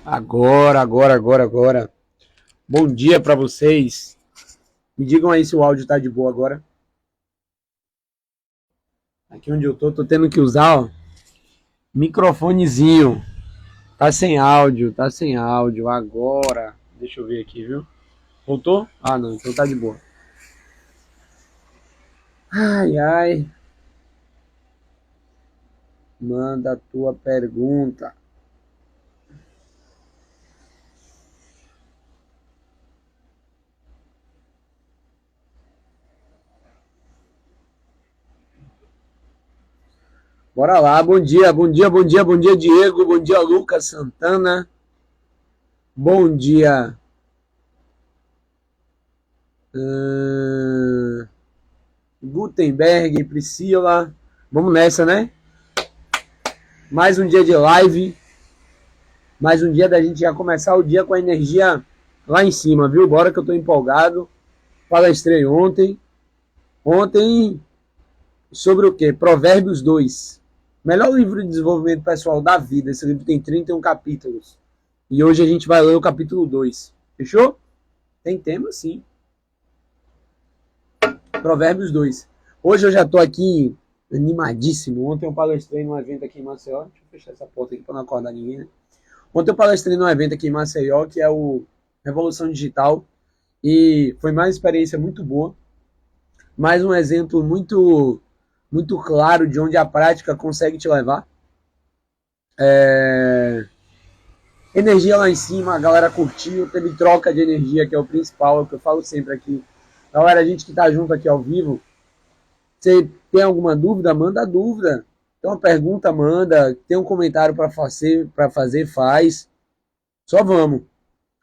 Agora. Bom dia para vocês. Me digam aí se o áudio tá de boa agora. Aqui onde eu tô tendo que usar, ó, microfonezinho. Tá sem áudio. Agora. Deixa eu ver aqui, viu? Voltou? Ah, não, então tá de boa. Ai. Manda a tua pergunta. Bora lá, bom dia, Diego, bom dia, Lucas Santana, bom dia, Gutenberg, Priscila, vamos nessa, né? Mais um dia de live, mais um dia da gente já começar o dia com a energia lá em cima, viu? Bora que eu tô empolgado, palestrei ontem sobre o quê? Provérbios 2. Melhor livro de desenvolvimento pessoal da vida. Esse livro tem 31 capítulos. E hoje a gente vai ler o capítulo 2. Fechou? Tem tema, sim. Provérbios 2. Hoje eu já tô aqui animadíssimo. Ontem eu palestrei num evento aqui em Maceió. Deixa eu fechar essa porta aqui para não acordar ninguém, né? Ontem eu palestrei num evento aqui em Maceió, que é o Revolução Digital. E foi mais uma experiência muito boa. Mais um exemplo muito claro de onde a prática consegue te levar. Energia lá em cima, a galera curtiu, teve troca de energia, que é o principal, é o que eu falo sempre aqui. Galera, a gente que tá junto aqui ao vivo, você tem alguma dúvida? Manda dúvida. Tem uma pergunta, manda. Tem um comentário para fazer, faz. Só vamos.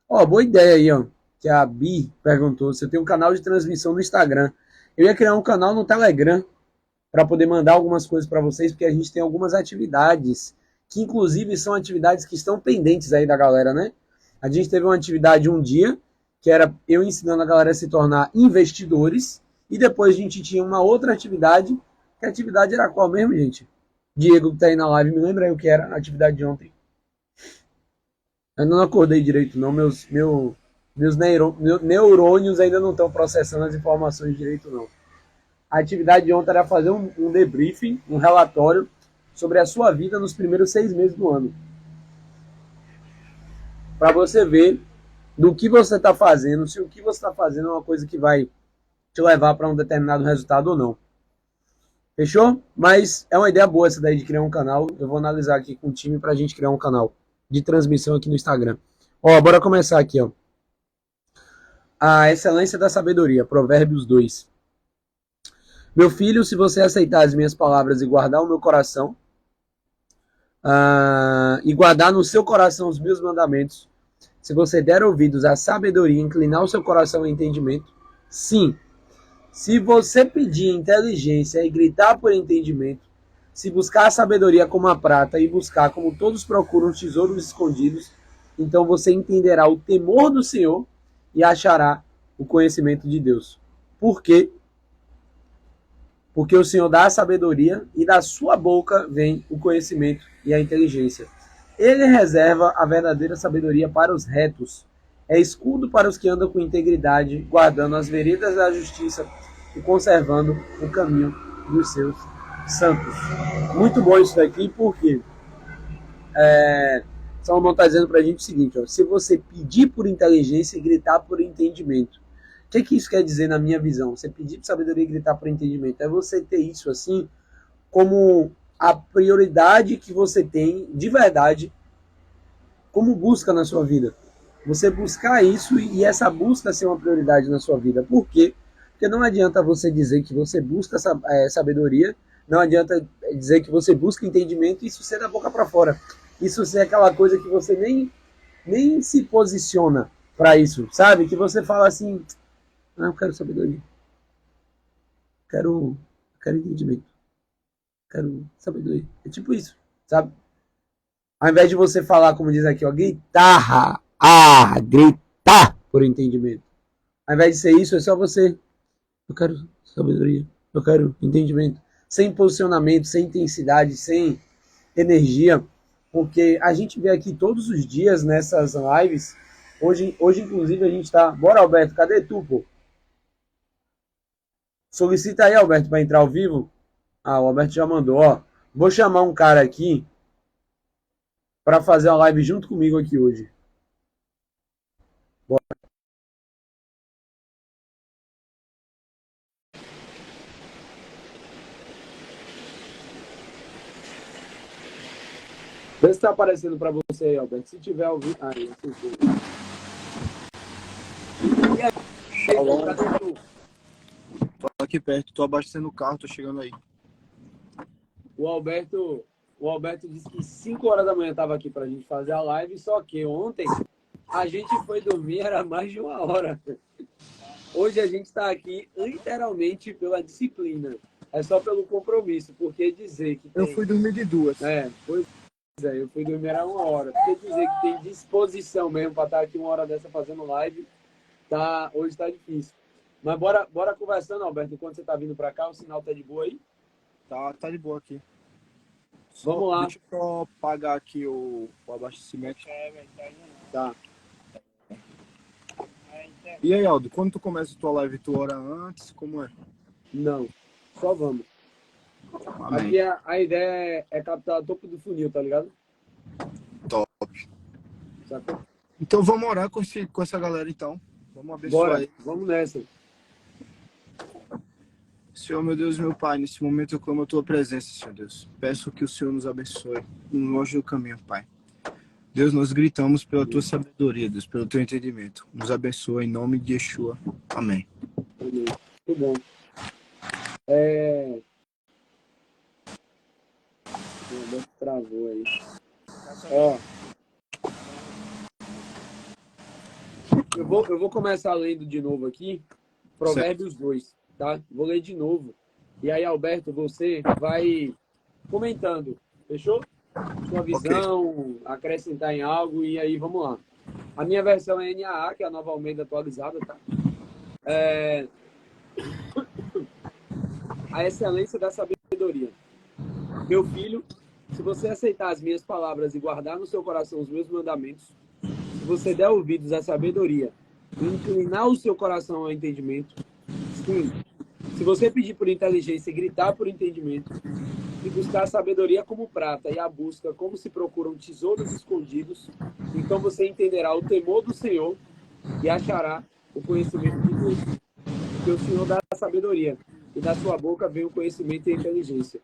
Ó, boa ideia aí, ó. Que a Bi perguntou. Você tem um canal de transmissão no Instagram. Eu ia criar um canal no Telegram para poder mandar algumas coisas para vocês, porque a gente tem algumas atividades, que inclusive são atividades que estão pendentes aí da galera, né? A gente teve uma atividade um dia, que era eu ensinando a galera a se tornar investidores, e depois a gente tinha uma outra atividade, que a atividade era qual mesmo, gente? Diego, que tá aí na live, me lembra aí o que era a atividade de ontem. Eu não acordei direito, não. Meus neurônios ainda não estão processando as informações direito, não. A atividade de ontem era fazer um debriefing, um relatório sobre a sua vida nos primeiros 6 meses do ano. Para você ver do que você está fazendo, se o que você está fazendo é uma coisa que vai te levar para um determinado resultado ou não. Fechou? Mas é uma ideia boa essa daí de criar um canal. Eu vou analisar aqui com o time para a gente criar um canal de transmissão aqui no Instagram. Ó, bora começar aqui, ó. A excelência da sabedoria, Provérbios 2. Meu filho, se você aceitar as minhas palavras e guardar o meu coração, e guardar no seu coração os meus mandamentos, se você der ouvidos à sabedoria, inclinar o seu coração ao entendimento, sim. Se você pedir inteligência e gritar por entendimento, se buscar a sabedoria como a prata e buscar como todos procuram tesouros escondidos, então você entenderá o temor do Senhor e achará o conhecimento de Deus. Por quê? Porque o Senhor dá a sabedoria e da sua boca vem o conhecimento e a inteligência. Ele reserva a verdadeira sabedoria para os retos. É escudo para os que andam com integridade, guardando as veredas da justiça e conservando o caminho dos seus santos. Muito bom isso daqui, porque Salomão está dizendo para a gente o seguinte, ó, se você pedir por inteligência e gritar por entendimento, o que isso quer dizer na minha visão? Você pedir por sabedoria e gritar por entendimento. É você ter isso assim como a prioridade que você tem de verdade como busca na sua vida. Você buscar isso e essa busca ser uma prioridade na sua vida. Por quê? Porque não adianta você dizer que você busca sabedoria, não adianta dizer que você busca entendimento e isso ser da boca para fora. Isso ser aquela coisa que você nem se posiciona para isso, sabe? Que você fala assim, eu quero sabedoria. Quero entendimento. Quero sabedoria. É tipo isso, sabe? Ao invés de você falar, como diz aqui, ó, gritar por entendimento. Ao invés de ser isso, é só você. Eu quero sabedoria. Eu quero entendimento. Sem posicionamento, sem intensidade, sem energia. porque a gente vê aqui todos os dias nessas lives. Hoje inclusive, a gente tá. Bora, Alberto, cadê tu, pô? Solicita aí, Alberto, para entrar ao vivo. Ah, o Alberto já mandou, ó. Vou chamar um cara aqui para fazer uma live junto comigo aqui hoje. Bora. Vê se tá aparecendo para você aí, Alberto. Se tiver ao vivo. Aí, acertou. E aí, cadê tu? Tô aqui perto, tô abastecendo o carro, tô chegando aí. O Alberto, o Alberto disse que 5 horas da manhã estava aqui para a gente fazer a live, só que ontem a gente foi dormir, era mais de 1 hora. Hoje a gente está aqui literalmente pela disciplina. É só pelo compromisso, porque dizer que Eu tem. fui dormir de 2. Pois é, eu fui dormir era 1 hora. Porque dizer que tem disposição mesmo para estar aqui 1 hora dessa fazendo live, hoje está difícil. Mas bora conversando, Alberto, enquanto você está vindo para cá, o sinal tá de boa aí? Tá de boa aqui. Vamos lá. Deixa eu só pagar aqui o abastecimento. Tá. E aí, Aldo, quando tu começa a tua live, tu ora antes? Como é? Não, só vamos. Amém. Aqui a ideia é captar o topo do funil, tá ligado? Top. Sacou? Então vamos orar com essa galera, então. Vamos abençoar Bora, aí. vamos nessa. Senhor, meu Deus, meu Pai, nesse momento eu clamo a tua presença, Senhor Deus. Peço que o Senhor nos abençoe, nos mostre o caminho, Pai. Deus, nós gritamos pela tua sabedoria, Deus, pelo teu entendimento. Nos abençoa em nome de Yeshua. Amém. Amém. Muito bom. O Alberto travou aí. Ó. Eu vou começar lendo de novo aqui, Provérbios 2, tá? Vou ler de novo. E aí, Alberto, você vai comentando, fechou? Sua visão, acrescentar em algo, e aí vamos lá. A minha versão é NAA, que é a Nova Almeida atualizada, tá? A excelência da sabedoria. Meu filho, se você aceitar as minhas palavras e guardar no seu coração os meus mandamentos, se você der ouvidos à sabedoria e inclinar o seu coração ao entendimento, sim, se você pedir por inteligência e gritar por entendimento, se buscar a sabedoria como prata e a busca como se procuram tesouros escondidos, então você entenderá o temor do Senhor e achará o conhecimento de Deus. Porque o Senhor dá a sabedoria, e da sua boca vem o conhecimento e a inteligência.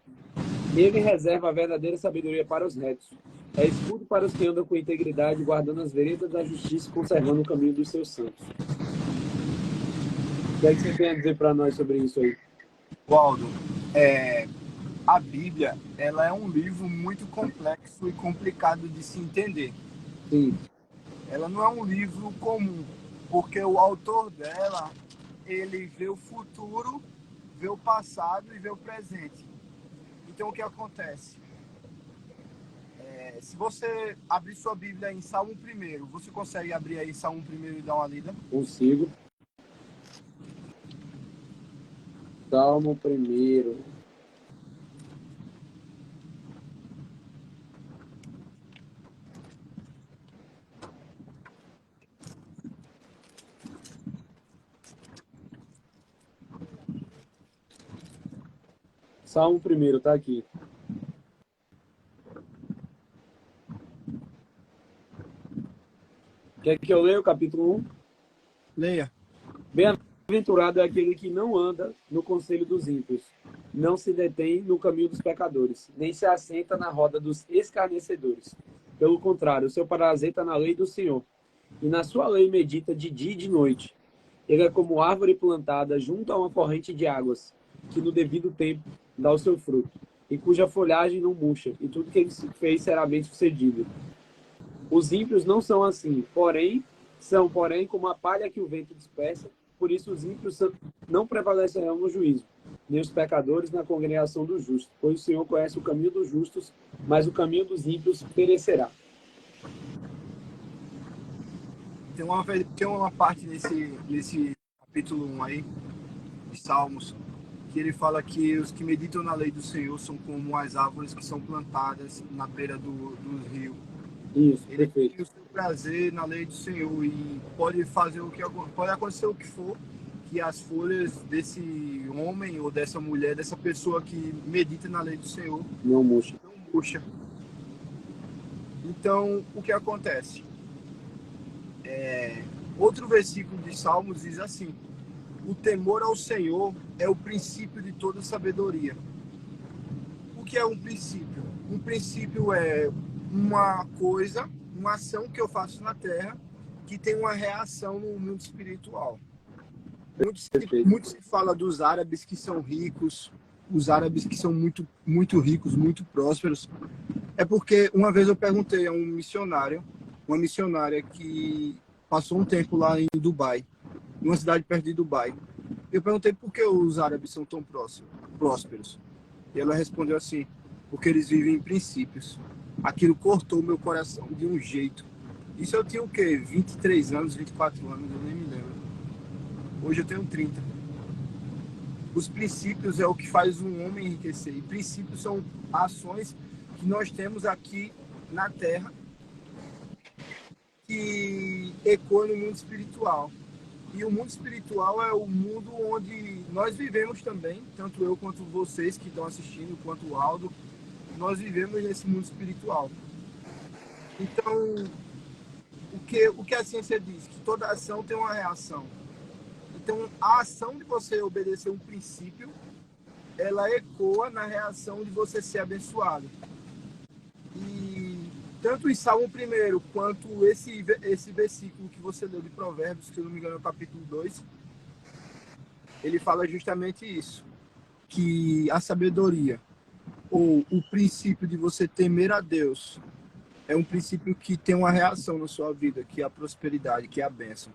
Ele reserva a verdadeira sabedoria para os retos. É escudo para os que andam com integridade, guardando as veredas da justiça e conservando o caminho dos seus santos. O que é que você tem a dizer para nós sobre isso aí? Waldo, a Bíblia, ela é um livro muito complexo e complicado de se entender. Sim. Ela não é um livro comum, porque o autor dela, ele vê o futuro, vê o passado e vê o presente. Então, o que acontece? Se você abrir sua Bíblia em Salmo 1, você consegue abrir aí Salmo 1 e dar uma lida? Consigo. Salmo 1. Salmo 1, tá aqui. Quer que eu leia o capítulo 1? Leia. Bem-aventurado é aquele que não anda no conselho dos ímpios, não se detém no caminho dos pecadores, nem se assenta na roda dos escarnecedores. Pelo contrário, o seu prazer está na lei do Senhor, e na sua lei medita de dia e de noite. Ele é como árvore plantada junto a uma corrente de águas, que no devido tempo dá o seu fruto, e cuja folhagem não murcha, e tudo que ele fez será bem sucedido. Os ímpios não são assim, são como a palha que o vento dispersa. Por isso os ímpios não prevalecerão no juízo, nem os pecadores na congregação dos justos, pois o Senhor conhece o caminho dos justos, mas o caminho dos ímpios perecerá. Tem uma parte nesse capítulo 1 aí, de Salmos, que ele fala que os que meditam na lei do Senhor são como as árvores que são plantadas na beira do rio. Isso, Ele perfeito. tem o seu prazer na lei do Senhor e pode fazer pode acontecer o que for, que as folhas desse homem ou dessa mulher, dessa pessoa que medita na lei do Senhor, Não murcha. não murcha. Então, o que acontece? Outro versículo de Salmos diz assim: o temor ao Senhor é o princípio de toda sabedoria. O que é um princípio? Um princípio é uma coisa, uma ação que eu faço na terra que tem uma reação no mundo espiritual. Muito se fala dos árabes que são ricos, os árabes que são muito, muito ricos, muito prósperos. É porque uma vez eu perguntei a um missionário, uma missionária que passou um tempo lá em Dubai, numa cidade perto de Dubai. Eu perguntei por que os árabes são tão prósperos. E ela respondeu assim: porque eles vivem em princípios. Aquilo cortou meu coração de um jeito. Isso eu tinha o quê? 23 anos, 24 anos, eu nem me lembro. Hoje eu tenho 30. Os princípios é o que faz um homem enriquecer. E princípios são ações que nós temos aqui na Terra que ecoam no mundo espiritual. E o mundo espiritual é o mundo onde nós vivemos também, tanto eu quanto vocês que estão assistindo, quanto o Aldo, nós vivemos nesse mundo espiritual. Então, o que a ciência diz? Que toda ação tem uma reação. Então, a ação de você obedecer um princípio, ela ecoa na reação de você ser abençoado. E tanto em Salmo 1 quanto esse versículo que você leu de Provérbios, se eu não me engano é o capítulo 2, ele fala justamente isso, que a sabedoria, ou o princípio de você temer a Deus, é um princípio que tem uma reação na sua vida, que é a prosperidade, que é a bênção.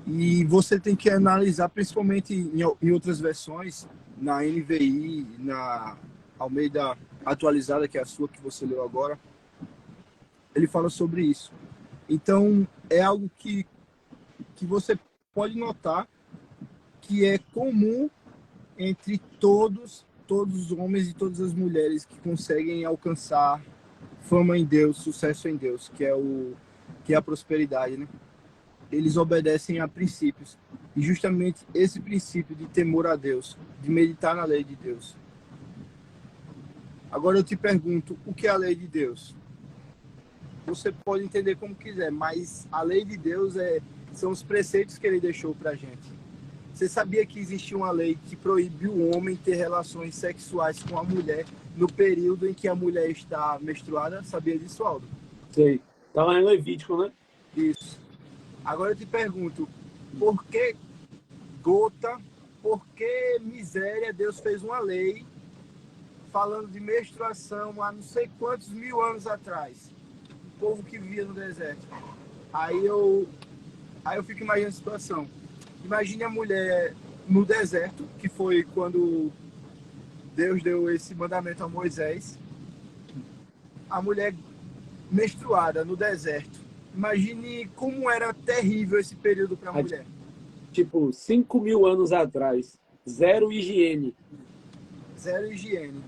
E você tem que analisar, principalmente em outras versões, na NVI, na Almeida atualizada, que é a sua que você leu agora, ele fala sobre isso. Então, é algo que você pode notar que é comum entre todos os homens e todas as mulheres que conseguem alcançar fama em Deus, sucesso em Deus, que é a prosperidade, né? Eles obedecem a princípios. E justamente esse princípio de temor a Deus, de meditar na lei de Deus. Agora eu te pergunto, o que é a lei de Deus? Você pode entender como quiser, mas a lei de Deus são os preceitos que ele deixou pra gente. Você sabia que existia uma lei que proíbe o homem ter relações sexuais com a mulher no período em que a mulher está menstruada? Sabia disso, Aldo? Sei. Tá lá em Levítico, né? Isso. Agora eu te pergunto, por que gota, por que miséria Deus fez uma lei falando de menstruação há não sei quantos mil anos atrás? O povo que vivia no deserto. Aí eu fico imaginando a situação. Imagine a mulher no deserto, que foi quando Deus deu esse mandamento a Moisés. A mulher menstruada no deserto. Imagine como era terrível esse período para a mulher. Tipo, 5.000 anos atrás. Zero higiene. Zero higiene.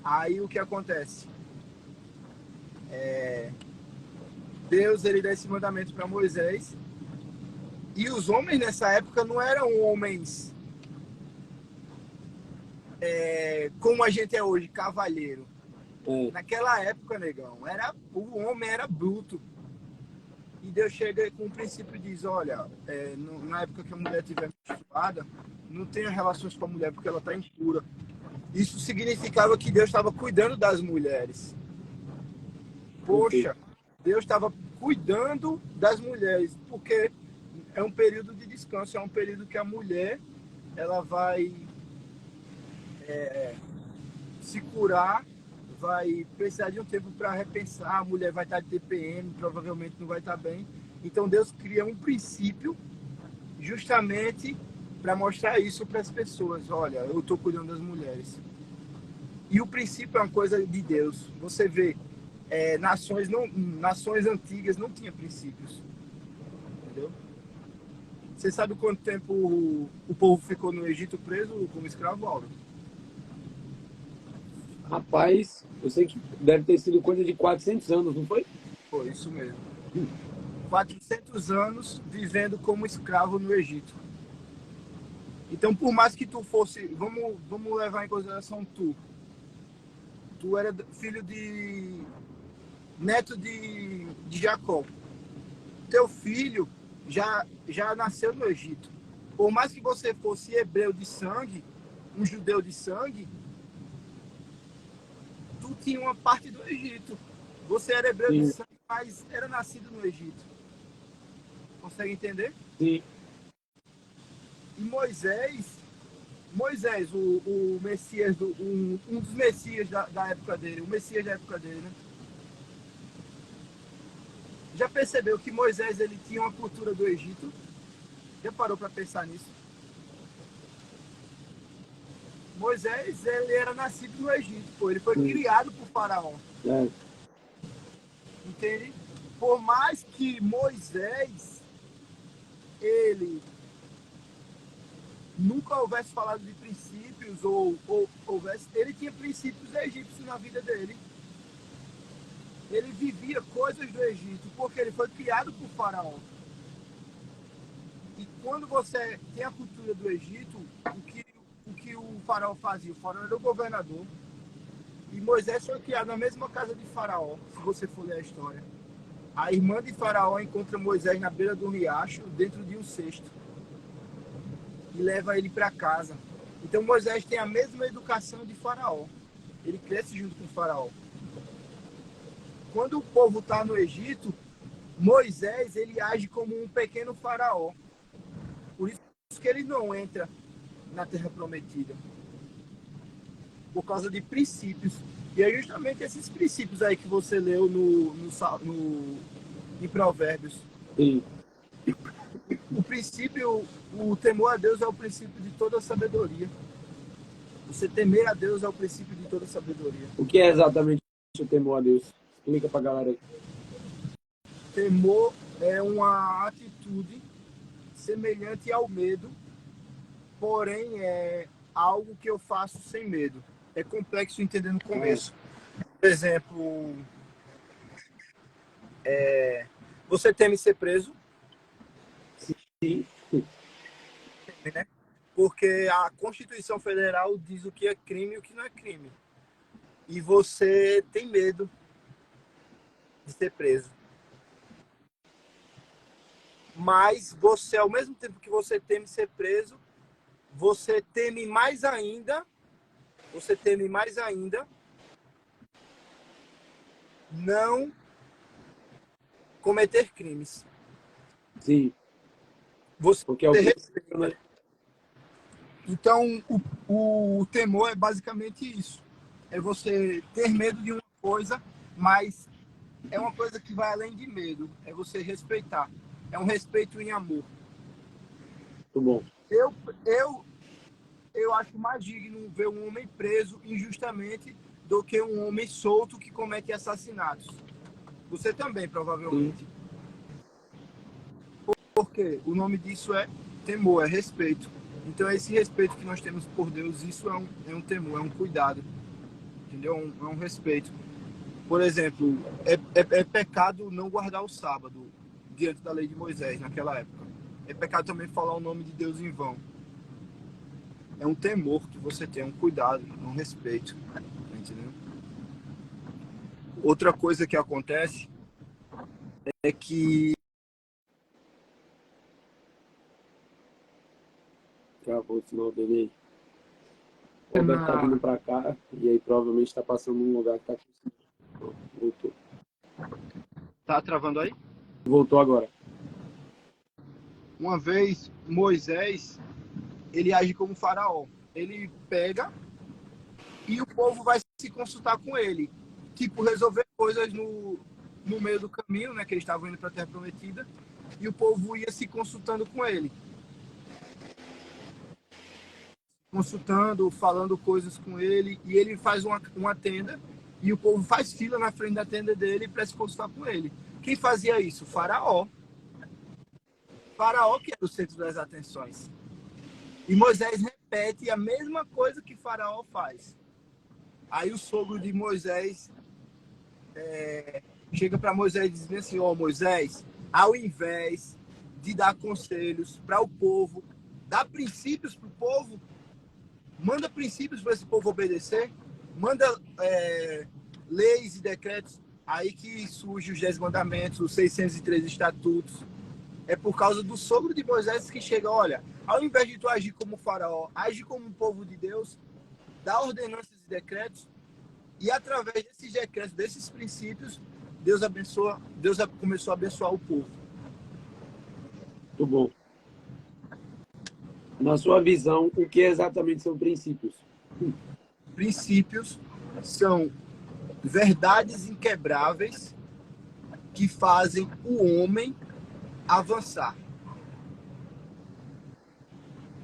Aí o que acontece? Deus ele dá esse mandamento para Moisés. E os homens nessa época não eram homens como a gente é hoje, cavalheiro. Naquela época, negão, o homem era bruto. E Deus chega com um princípio e diz, olha, na época que a mulher estiver menstruada, não tenha relações com a mulher porque ela está impura. Isso significava que Deus estava cuidando das mulheres. Poxa, Deus estava cuidando das mulheres, porque é um período de descanso, é um período que a mulher ela vai se curar, vai precisar de um tempo para repensar, a mulher vai estar de TPM, provavelmente não vai estar bem. Então Deus cria um princípio justamente para mostrar isso para as pessoas. Olha, eu estou cuidando das mulheres. E o princípio é uma coisa de Deus. Você vê, nações antigas não tinham princípios. Entendeu? Você sabe quanto tempo o povo ficou no Egito preso como escravo, Auro? Rapaz, eu sei que deve ter sido coisa de 400 anos, não foi? Foi isso mesmo. 400 anos vivendo como escravo no Egito. Então, por mais que tu fosse... Vamos levar em consideração tu. Tu era filho de... neto de Jacó. Teu filho já nasceu no Egito. Por mais que você fosse hebreu de sangue, um judeu de sangue, tu tinha uma parte do Egito. Você era hebreu de sangue, mas era nascido no Egito. Consegue entender? Sim. E Moisés, o Messias, um dos Messias da época dele, o Messias da época dele, né? Já percebeu que Moisés ele tinha uma cultura do Egito? Já parou para pensar nisso? Moisés, ele era nascido no Egito, pô. Ele foi criado por Faraó. É. Entende? Por mais que Moisés, ele nunca houvesse falado de princípios, ou houvesse, ele tinha princípios egípcios na vida dele. Ele vivia coisas do Egito, porque ele foi criado por Faraó. E quando você tem a cultura do Egito, o que o Faraó fazia? O Faraó era o governador. E Moisés foi criado na mesma casa de Faraó, se você for ler a história. A irmã de Faraó encontra Moisés na beira do riacho, dentro de um cesto. E leva ele para casa. Então Moisés tem a mesma educação de Faraó. Ele cresce junto com Faraó. Quando o povo está no Egito, Moisés ele age como um pequeno Faraó. Por isso que ele não entra na Terra Prometida. Por causa de princípios. E é justamente esses princípios aí que você leu em Provérbios. Sim. O princípio, o temor a Deus é o princípio de toda a sabedoria. Você temer a Deus é o princípio de toda a sabedoria. O que é exatamente o temor a Deus? Explica pra galera aí. Temor é uma atitude semelhante ao medo, porém é algo que eu faço sem medo. É complexo entender no começo. Por exemplo, você teme ser preso? Sim. Né? Porque a Constituição Federal diz o que é crime e o que não é crime. E você tem medo de ser preso. Mas você, ao mesmo tempo que você teme ser preso, você teme mais ainda não cometer crimes. Sim. Você porque é o que... né? Então, o temor é basicamente isso. É você ter medo de uma coisa, mas é uma coisa que vai além de medo. É você respeitar. É um respeito em amor. Muito bom. Eu acho mais digno ver um homem preso injustamente do que um homem solto que comete assassinatos. Você também, provavelmente. Porque o nome disso é temor, é respeito. Então, esse respeito que nós temos por Deus, isso é um temor, é um cuidado. Entendeu? É um respeito. Por exemplo, é pecado não guardar o sábado diante da lei de Moisés naquela época. É pecado também falar o nome de Deus em vão. É um temor que você tem, um cuidado, um respeito. Entendeu? Outra coisa que acontece é que... Travou o sinal dele aí. O Roberto tá vindo pra cá e aí provavelmente tá passando num lugar que tá com... Voltou. Tá travando aí? Voltou agora. Uma vez, Moisés, ele age como faraó. Ele pega e o povo vai se consultar com ele. Tipo, resolver coisas no meio do caminho, né? Que eles estavam indo para a Terra Prometida. E o povo ia se consultando com ele. Consultando, falando coisas com ele. E ele faz uma tenda. E o povo faz fila na frente da tenda dele para se consultar com ele. Quem fazia isso? O faraó. Faraó que era o centro das atenções. E Moisés repete a mesma coisa que Faraó faz. Aí o sogro de Moisés chega para Moisés e diz assim: ó, Moisés, ao invés de dar conselhos para o povo, dar princípios para o povo, manda princípios para esse povo obedecer, manda leis e decretos. Aí que surge os 10 mandamentos, os 603 estatutos. É por causa do sogro de Moisés que chega: olha, ao invés de tu agir como faraó, age como um povo de Deus, dá ordenanças e decretos, e através desses decretos, desses princípios, Deus começou a abençoar o povo. Muito bom. Na sua visão, o que exatamente são princípios? Princípios são verdades inquebráveis que fazem o homem avançar.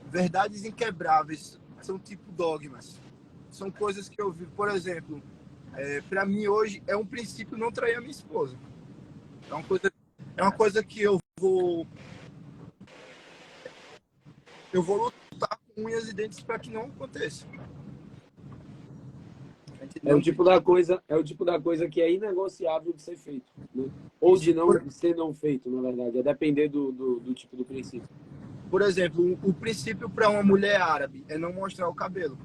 Verdades inquebráveis são tipo dogmas. São coisas que eu vivo. Por exemplo, para mim hoje é um princípio não trair a minha esposa. É uma coisa que eu vou lutar com unhas e dentes para que não aconteça. É o tipo da coisa que é inegociável de ser feito, né? Ou de ser não feito, na verdade. É depender do tipo do princípio. Por exemplo, o princípio para uma mulher árabe é não mostrar o cabelo.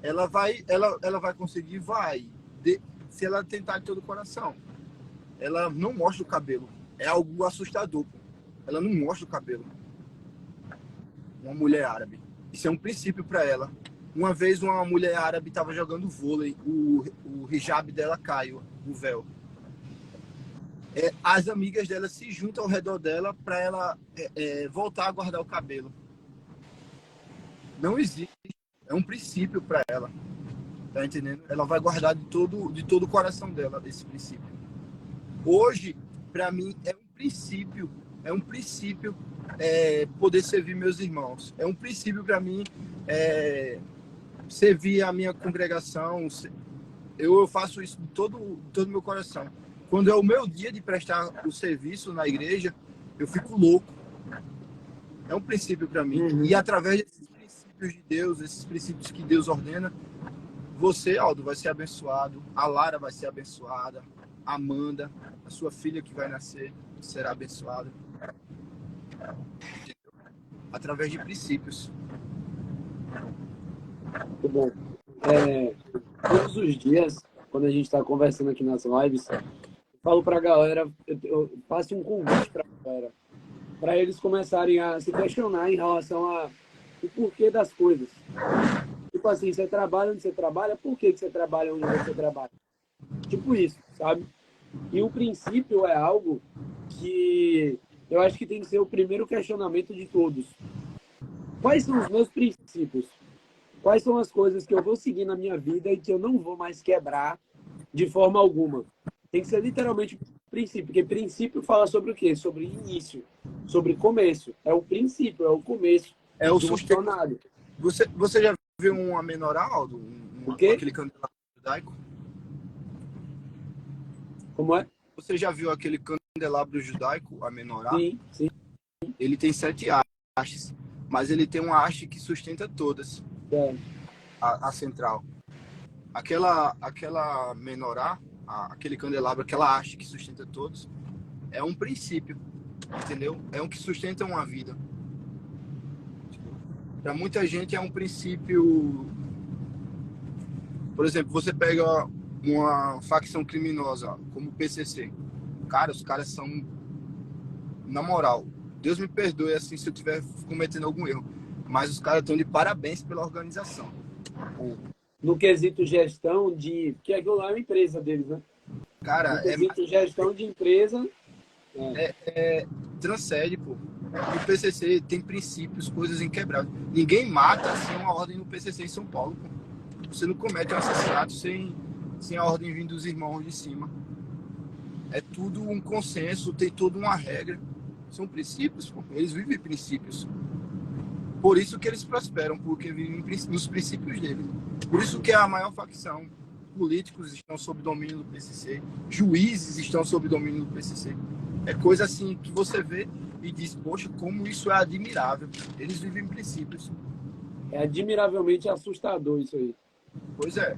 Ela vai conseguir, se ela tentar de todo o coração. Ela não mostra o cabelo. É algo assustador. Ela não mostra o cabelo. Uma mulher árabe. Isso é um princípio para ela. Uma vez uma mulher árabe estava jogando vôlei, o hijab dela caiu, o véu. As amigas dela se juntam ao redor dela para ela voltar a guardar o cabelo. Não existe. É um princípio para ela. Tá entendendo? Ela vai guardar de todo o coração dela esse princípio. Hoje, para mim, é um princípio poder servir meus irmãos. É um princípio para mim servir a minha congregação. Eu faço isso de todo o meu coração. Quando é o meu dia de prestar o serviço na igreja, eu fico louco. É um princípio para mim. Uhum. E através desses princípios de Deus, esses princípios que Deus ordena, você, Aldo, vai ser abençoado, a Lara vai ser abençoada, a Amanda, a sua filha que vai nascer, será abençoada. Através de princípios. Muito bom. Todos os dias, quando a gente está conversando aqui nas lives, eu falo para a galera, eu faço um convite para a galera, para eles começarem a se questionar em relação ao porquê das coisas. Tipo assim, você trabalha onde você trabalha, por que você trabalha onde você trabalha? Tipo isso, sabe? E o princípio é algo que eu acho que tem que ser o primeiro questionamento de todos. Quais são os meus princípios? Quais são as coisas que eu vou seguir na minha vida e que eu não vou mais quebrar de forma alguma? Tem que ser literalmente princípio, porque princípio fala sobre o quê? Sobre início, sobre começo. É o princípio, é o começo. É o sustento. Você já viu um amenorá, Aldo? O quê? Aquele candelabro judaico? Como é? Você já viu aquele candelabro judaico, amenorá? Sim, sim. Ele tem 7 hastes, mas ele tem uma haste que sustenta todas. A central. Aquela menorá, aquele candelabro, aquela haste que sustenta todos, é um princípio, entendeu? É um que sustenta uma vida. Para muita gente é um princípio. Por exemplo, você pega uma facção criminosa como o PCC. Cara, os caras são, na moral, Deus me perdoe assim se eu estiver cometendo algum erro, mas os caras estão de parabéns pela organização. No quesito gestão de... que aquilo lá é uma empresa deles, né? Cara, no quesito gestão de empresa... transcende, pô. O PCC tem princípios, coisas inquebráveis. Ninguém mata sem uma ordem no PCC em São Paulo, pô. Você não comete um assassinato sem a ordem vindo dos irmãos de cima. É tudo um consenso, tem toda uma regra. São princípios, pô. Eles vivem princípios. Por isso que eles prosperam, porque vivem nos princípios deles. Por isso que é a maior facção. Políticos estão sob domínio do PCC. Juízes estão sob domínio do PCC. É coisa assim que você vê e diz, poxa, como isso é admirável. Eles vivem princípios. É admiravelmente assustador isso aí. Pois é.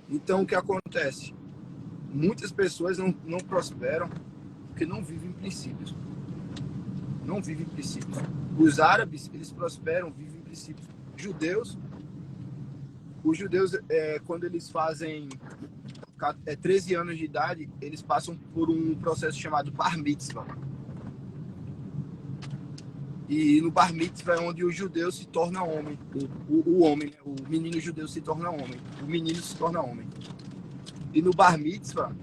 Então, o que acontece? Muitas pessoas não prosperam porque não vivem princípios. Não vivem princípios. Os árabes, eles prosperam, vivem princípios. Os judeus, quando eles fazem 13 anos de idade, eles passam por um processo chamado Bar Mitzvah. E no Bar Mitzvah é onde o judeu se torna homem. O homem, né? O menino judeu se torna homem. O menino se torna homem. E no Bar Mitzvah,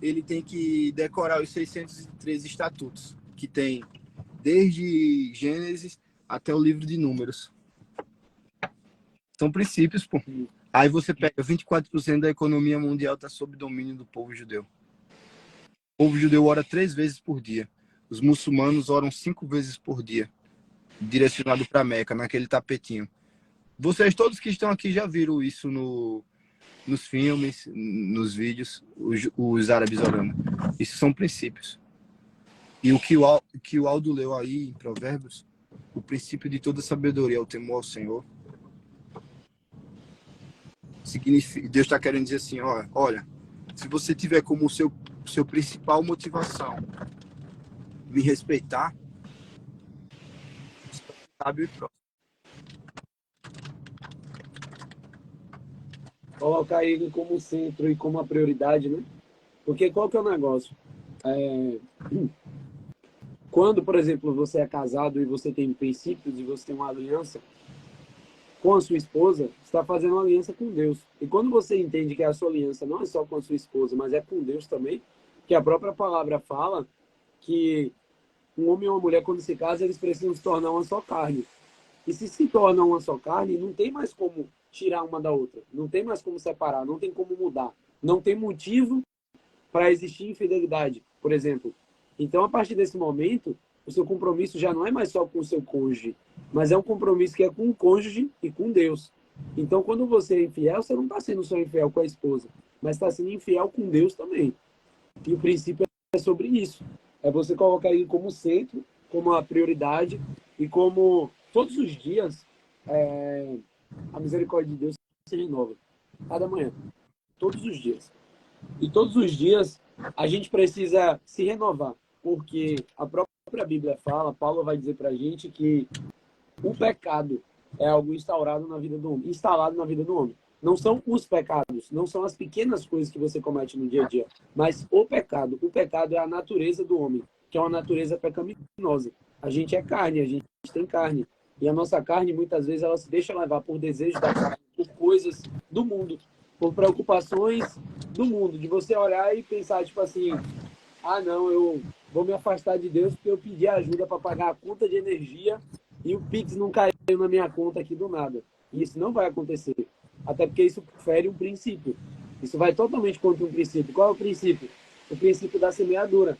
ele tem que decorar os 613 estatutos, que tem desde Gênesis até o livro de Números. São princípios, pô. Aí você pega 24% da economia mundial está sob domínio do povo judeu. O povo judeu ora 3 vezes por dia. Os muçulmanos oram 5 vezes por dia, direcionado para Meca, naquele tapetinho. Vocês todos que estão aqui já viram isso nos filmes, nos vídeos, os árabes orando. Isso são princípios. E o que o Aldo leu aí em Provérbios, o princípio de toda sabedoria é o temor ao Senhor. Significa, Deus está querendo dizer assim, olha, se você tiver como seu principal motivação me respeitar, sabe e próximo. Colocar ele como centro e como a prioridade, né? Porque qual que é o negócio? Quando, por exemplo, você é casado e você tem princípios e você tem uma aliança com a sua esposa, você está fazendo uma aliança com Deus. E quando você entende que a sua aliança não é só com a sua esposa, mas é com Deus também, que a própria palavra fala que um homem e uma mulher, quando se casam, eles precisam se tornar uma só carne. E se tornam uma só carne, não tem mais como tirar uma da outra. Não tem mais como separar, não tem como mudar. Não tem motivo para existir infidelidade, por exemplo. Então, a partir desse momento, o seu compromisso já não é mais só com o seu cônjuge, mas é um compromisso que é com o cônjuge e com Deus. Então, quando você é infiel, você não está sendo só infiel com a esposa, mas está sendo infiel com Deus também. E o princípio é sobre isso. É você colocar ele como centro, como a prioridade e como todos os dias a misericórdia de Deus se renova. Cada manhã. Todos os dias. E todos os dias a gente precisa se renovar. Porque a própria Bíblia fala, Paulo vai dizer pra gente que o pecado é algo instalado na vida do homem. Não são os pecados, não são as pequenas coisas que você comete no dia a dia, mas o pecado. O pecado é a natureza do homem, que é uma natureza pecaminosa. A gente é carne, a gente tem carne. E a nossa carne, muitas vezes, ela se deixa levar por desejos da carne, por coisas do mundo, por preocupações do mundo. De você olhar e pensar, tipo assim, não, eu vou me afastar de Deus porque eu pedi ajuda para pagar a conta de energia e o Pix não caiu na minha conta aqui do nada. E isso não vai acontecer. Até porque isso fere um princípio. Isso vai totalmente contra um princípio. Qual é o princípio? O princípio da semeadura.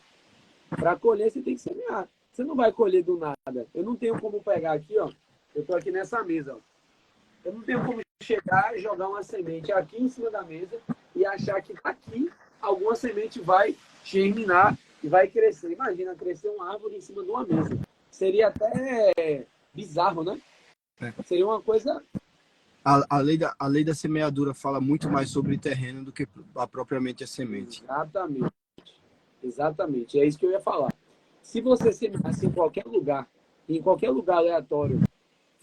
Para colher, você tem que semear. Você não vai colher do nada. Eu não tenho como pegar aqui, ó. Eu estou aqui nessa mesa, ó. Eu não tenho como chegar e jogar uma semente aqui em cima da mesa e achar que daqui alguma semente vai germinar e vai crescer. Imagina crescer uma árvore em cima de uma mesa. Seria até bizarro, né? Seria uma coisa... A lei da semeadura fala muito mais sobre terreno do que propriamente a semente. Exatamente. É isso que eu ia falar. Se você semeasse em qualquer lugar aleatório,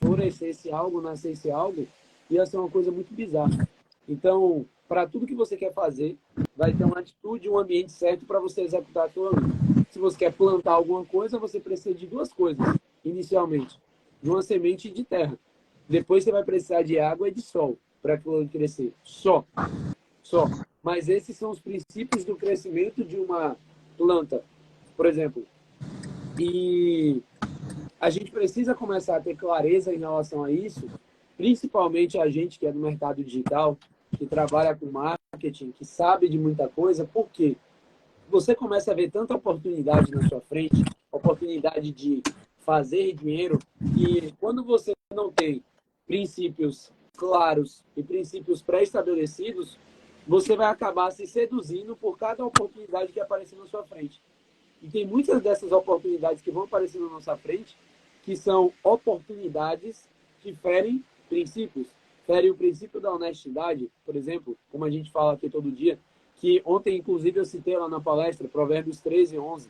florescesse algo, nascesse algo, ia ser uma coisa muito bizarra. Então, para tudo que você quer fazer, vai ter uma atitude, um ambiente certo para você executar aquilo ali. Se você quer plantar alguma coisa, você precisa de 2 coisas, inicialmente. De uma semente e de terra. Depois você vai precisar de água e de sol para aquilo crescer. Só. Mas esses são os princípios do crescimento de uma planta, por exemplo. E a gente precisa começar a ter clareza em relação a isso, principalmente a gente que é do mercado digital, que trabalha com marketing, que sabe de muita coisa, porque você começa a ver tanta oportunidade na sua frente, oportunidade de fazer dinheiro, e quando você não tem princípios claros e princípios pré-estabelecidos, você vai acabar se seduzindo por cada oportunidade que aparecer na sua frente. E tem muitas dessas oportunidades que vão aparecer na nossa frente que são oportunidades que ferem princípios. Ferem o princípio da honestidade, por exemplo, como a gente fala aqui todo dia, que ontem, inclusive, eu citei lá na palestra, Provérbios 13:11,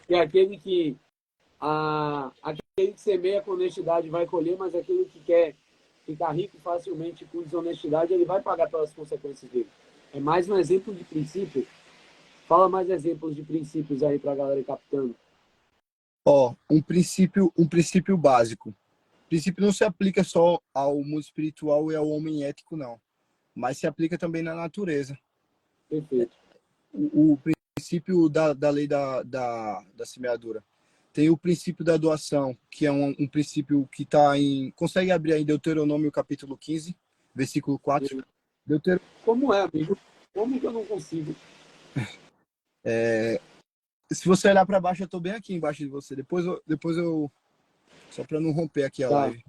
que é aquele que semeia com honestidade vai colher, mas aquele que quer ficar rico facilmente com desonestidade, ele vai pagar pelas consequências dele. É mais um exemplo de princípio. Fala mais exemplos de princípios aí para a galera ir captando. Ó, um princípio básico. O princípio não se aplica só ao mundo espiritual e ao homem ético, não. Mas se aplica também na natureza. Perfeito. O princípio da lei da semeadura. Tem o princípio da doação, que é um princípio que está em... Consegue abrir aí Deuteronômio capítulo 15, versículo 4? Como é, amigo? Como que eu não consigo? Se você olhar para baixo, eu estou bem aqui embaixo de você. Depois eu só para não romper aqui a live.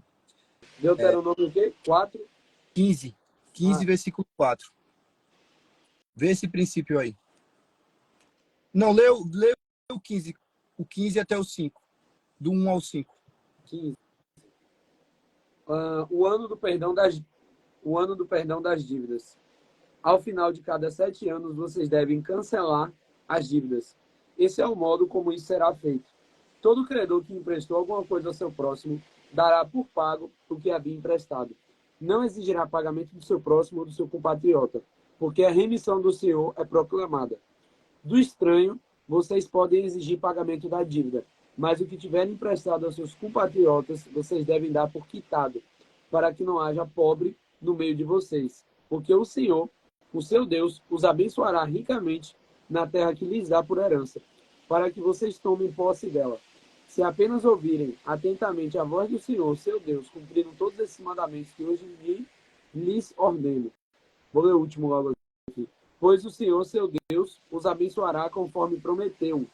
Deuteronômio o quê? 4? 15, versículo 4. Vê esse princípio aí. Não, lê o 15 até o 5. Do 1 ao 5. 15. O ano do perdão das dívidas. Ao final de cada 7 anos, vocês devem cancelar as dívidas. Esse é o modo como isso será feito. Todo credor que emprestou alguma coisa ao seu próximo dará por pago o que havia emprestado. Não exigirá pagamento do seu próximo ou do seu compatriota, porque a remissão do Senhor é proclamada. Do estranho, vocês podem exigir pagamento da dívida, mas o que tiverem emprestado aos seus compatriotas, vocês devem dar por quitado, para que não haja pobre no meio de vocês. Porque o Senhor, o seu Deus, os abençoará ricamente na terra que lhes dá por herança, para que vocês tomem posse dela. Se apenas ouvirem atentamente a voz do Senhor, seu Deus, cumprindo todos esses mandamentos que hoje lhes ordeno. Vou ler o último logo aqui. Pois o Senhor, seu Deus, os abençoará conforme prometeu.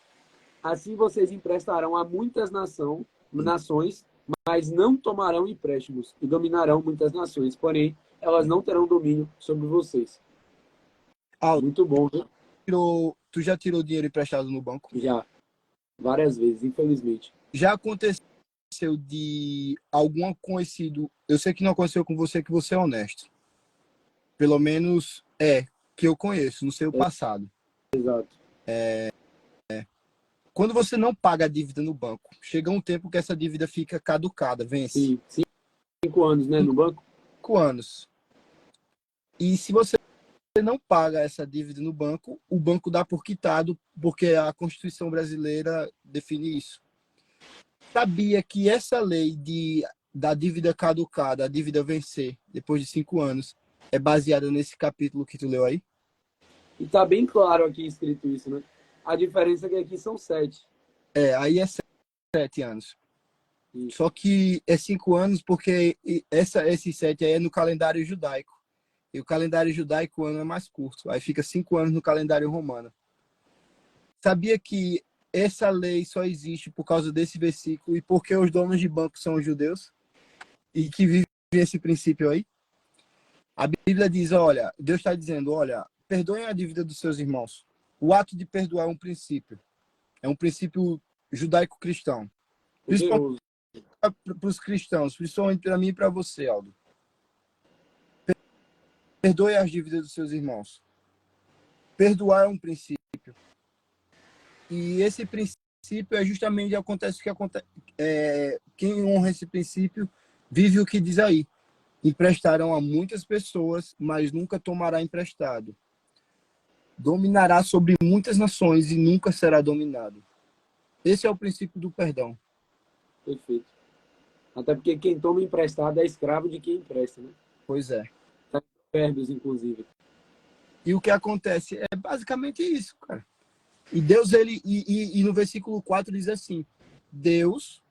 Assim vocês emprestarão a muitas nações, mas não tomarão empréstimos, e dominarão muitas nações, porém, elas não terão domínio sobre vocês. Muito bom, viu? Tu já tirou dinheiro emprestado no banco? Já. Várias vezes, infelizmente. Já aconteceu de algum conhecido... Eu sei que não aconteceu com você, que você é honesto. Pelo menos que eu conheço, no seu passado. Exato. Quando você não paga a dívida no banco, chega um tempo que essa dívida fica caducada, vence. Sim, 5 anos, né, no banco? 5 anos. E se você não paga essa dívida no banco, o banco dá por quitado, porque a Constituição brasileira define isso. Sabia que essa lei da dívida caducada, a dívida vencer depois de 5 anos, é baseada nesse capítulo que tu leu aí? E tá bem claro aqui escrito isso, né? A diferença é que aqui são 7. Aí é 7 anos. Isso. Só que é 5 anos porque esses 7 aí é no calendário judaico. E o calendário judaico, o ano é mais curto. Aí fica 5 anos no calendário romano. Sabia que essa lei só existe por causa desse versículo e porque os donos de banco são os judeus? E que vivem esse princípio aí? A Bíblia diz, olha, Deus está dizendo, olha, perdoem a dívida dos seus irmãos. O ato de perdoar é um princípio. É um princípio judaico-cristão. Principalmente para os cristãos, principalmente para mim e para você, Aldo. Perdoe as dívidas dos seus irmãos. Perdoar é um princípio. E esse princípio é justamente acontece o que acontece. Quem honra esse princípio vive o que diz aí. Emprestarão a muitas pessoas, mas nunca tomará emprestado. Dominará sobre muitas nações e nunca será dominado. Esse é o princípio do perdão. Perfeito. Até porque quem toma emprestado é escravo de quem empresta, né? Pois é. Provérbios, inclusive. E o que acontece é basicamente isso, cara. E Deus, e no versículo 4 diz assim, Deus,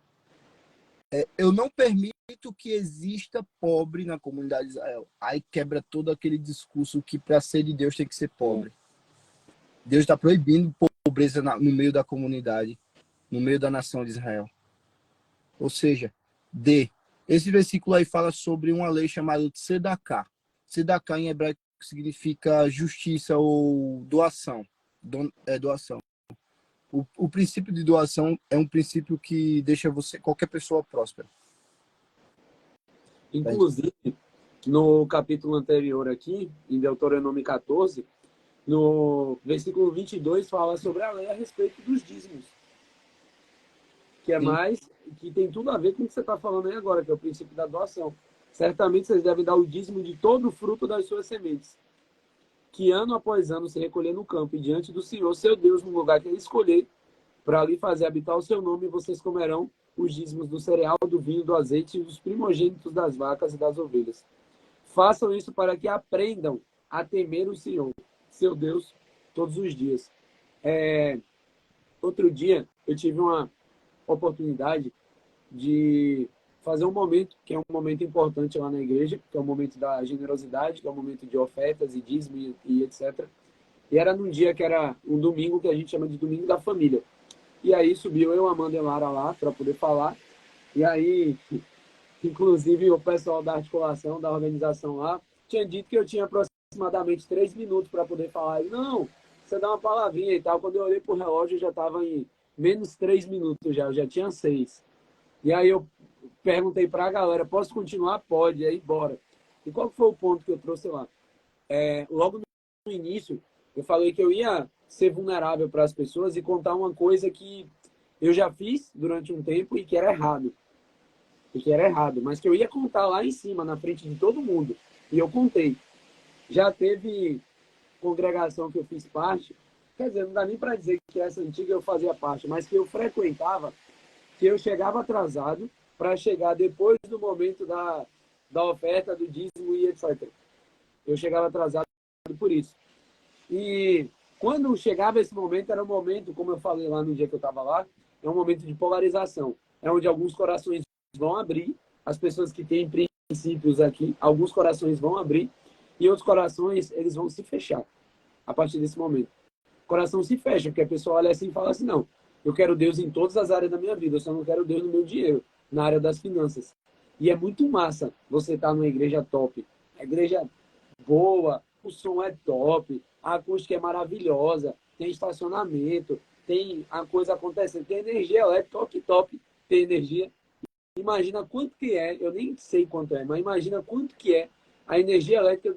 eu não permito que exista pobre na comunidade de Israel. Aí quebra todo aquele discurso que para ser de Deus tem que ser pobre. Deus está proibindo pobreza no meio da comunidade, no meio da nação de Israel. Ou seja, esse versículo aí fala sobre uma lei chamada Tzedaká. Tzedaká em hebraico que significa justiça ou doação. Doação. O princípio de doação é um princípio que deixa qualquer pessoa próspera. Inclusive, no capítulo anterior aqui, em Deuteronômio 14, no versículo 22, fala sobre a lei a respeito dos dízimos. Que é mais, que tem tudo a ver com o que você está falando aí agora, que é o princípio da doação. Certamente vocês devem dar o dízimo de todo o fruto das suas sementes, que ano após ano se recolher no campo e diante do Senhor, seu Deus, no lugar que ele escolher, para ali fazer habitar o seu nome, e vocês comerão os dízimos do cereal, do vinho, do azeite e dos primogênitos das vacas e das ovelhas. Façam isso para que aprendam a temer o Senhor, seu Deus, todos os dias. Outro dia, eu tive uma oportunidade de fazer um momento, que é um momento importante lá na igreja, que é o momento da generosidade, que é o momento de ofertas e dízimo e etc. E era num dia que era um domingo, que a gente chama de Domingo da Família. E aí subiu eu, Amanda e Lara lá para poder falar. E aí, inclusive, o pessoal da articulação, da organização lá, tinha dito que eu tinha aproximadamente 3 minutos para poder falar. E, não, você dá uma palavrinha e tal. Quando eu olhei para o relógio, eu já estava em menos 3 minutos já, eu já tinha 6. E aí eu perguntei para a galera, posso continuar? Pode, aí bora. E qual foi o ponto que eu trouxe lá? Logo no início, eu falei que eu ia ser vulnerável para as pessoas e contar uma coisa que eu já fiz durante um tempo e que era errado. Mas que eu ia contar lá em cima, na frente de todo mundo. E eu contei. Já teve congregação que eu fiz parte, quer dizer, não dá nem para dizer que essa antiga eu fazia parte, mas que eu frequentava, que eu chegava atrasado para chegar depois do momento da oferta, do dízimo e etc. Eu chegava atrasado por isso. E quando chegava esse momento, era um momento, como eu falei lá no dia que eu estava lá, é um momento de polarização. É onde alguns corações vão abrir, as pessoas que têm princípios aqui, alguns corações vão abrir, e outros corações, eles vão se fechar a partir desse momento. O coração se fecha, porque a pessoa olha assim e fala assim, não, eu quero Deus em todas as áreas da minha vida, eu só não quero Deus no meu dinheiro, na área das finanças. E é muito massa você estar numa igreja top, a igreja boa, o som é top, a acústica é maravilhosa, tem estacionamento, tem a coisa acontecendo, tem energia elétrica, top, top, tem energia. Imagina quanto que é, eu nem sei quanto é, mas imagina quanto que é a energia elétrica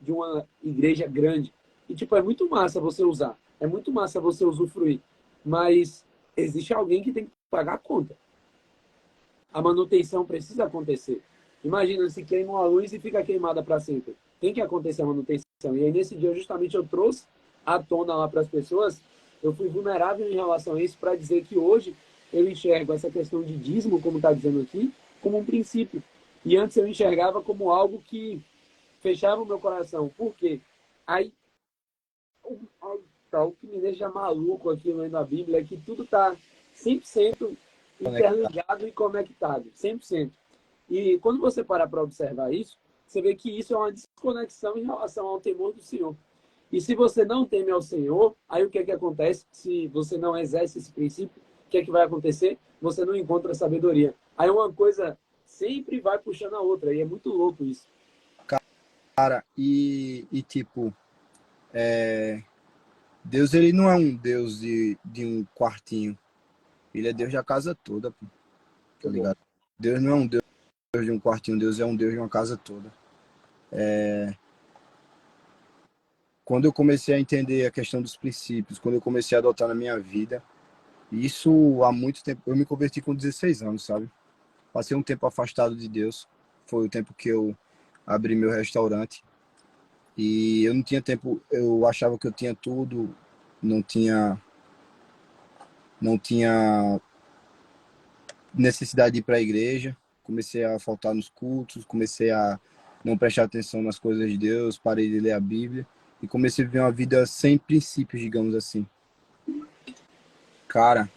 de uma igreja grande. E, tipo, é muito massa você usar, é muito massa você usufruir, mas existe alguém que tem que pagar a conta. A manutenção precisa acontecer. Imagina se queima uma luz e fica queimada para sempre. Tem que acontecer a manutenção. E aí, nesse dia, justamente, eu trouxe à tona lá para as pessoas, eu fui vulnerável em relação a isso para dizer que hoje eu enxergo essa questão de dízimo, como está dizendo aqui, como um princípio. E antes eu enxergava como algo que fechava o meu coração. Por quê? Aí, o que me deixa maluco aqui lendo a Bíblia é que tudo está 100% interligado e conectado. 100%. E quando você para observar isso, você vê que isso é uma desconexão em relação ao temor do Senhor. E se você não teme ao Senhor, aí o que é que acontece? Se você não exerce esse princípio, o que é que vai acontecer? Você não encontra sabedoria. Aí uma coisa sempre vai puxando a outra, e é muito louco isso. Cara, tipo, Deus, ele não é um Deus de um quartinho. Ele é Deus da casa toda, pô. Tá ligado? Deus não é um Deus de um quartinho, Deus é um Deus de uma casa toda. Quando eu comecei a entender a questão dos princípios, quando eu comecei a adotar na minha vida, isso há muito tempo, eu me converti com 16 anos, sabe? Passei um tempo afastado de Deus, foi o tempo que eu abri meu restaurante, e eu não tinha tempo, eu achava que eu tinha tudo, não tinha necessidade de ir para a igreja, comecei a faltar nos cultos, comecei a não prestar atenção nas coisas de Deus, parei de ler a Bíblia e comecei a viver uma vida sem princípios, digamos assim. Cara,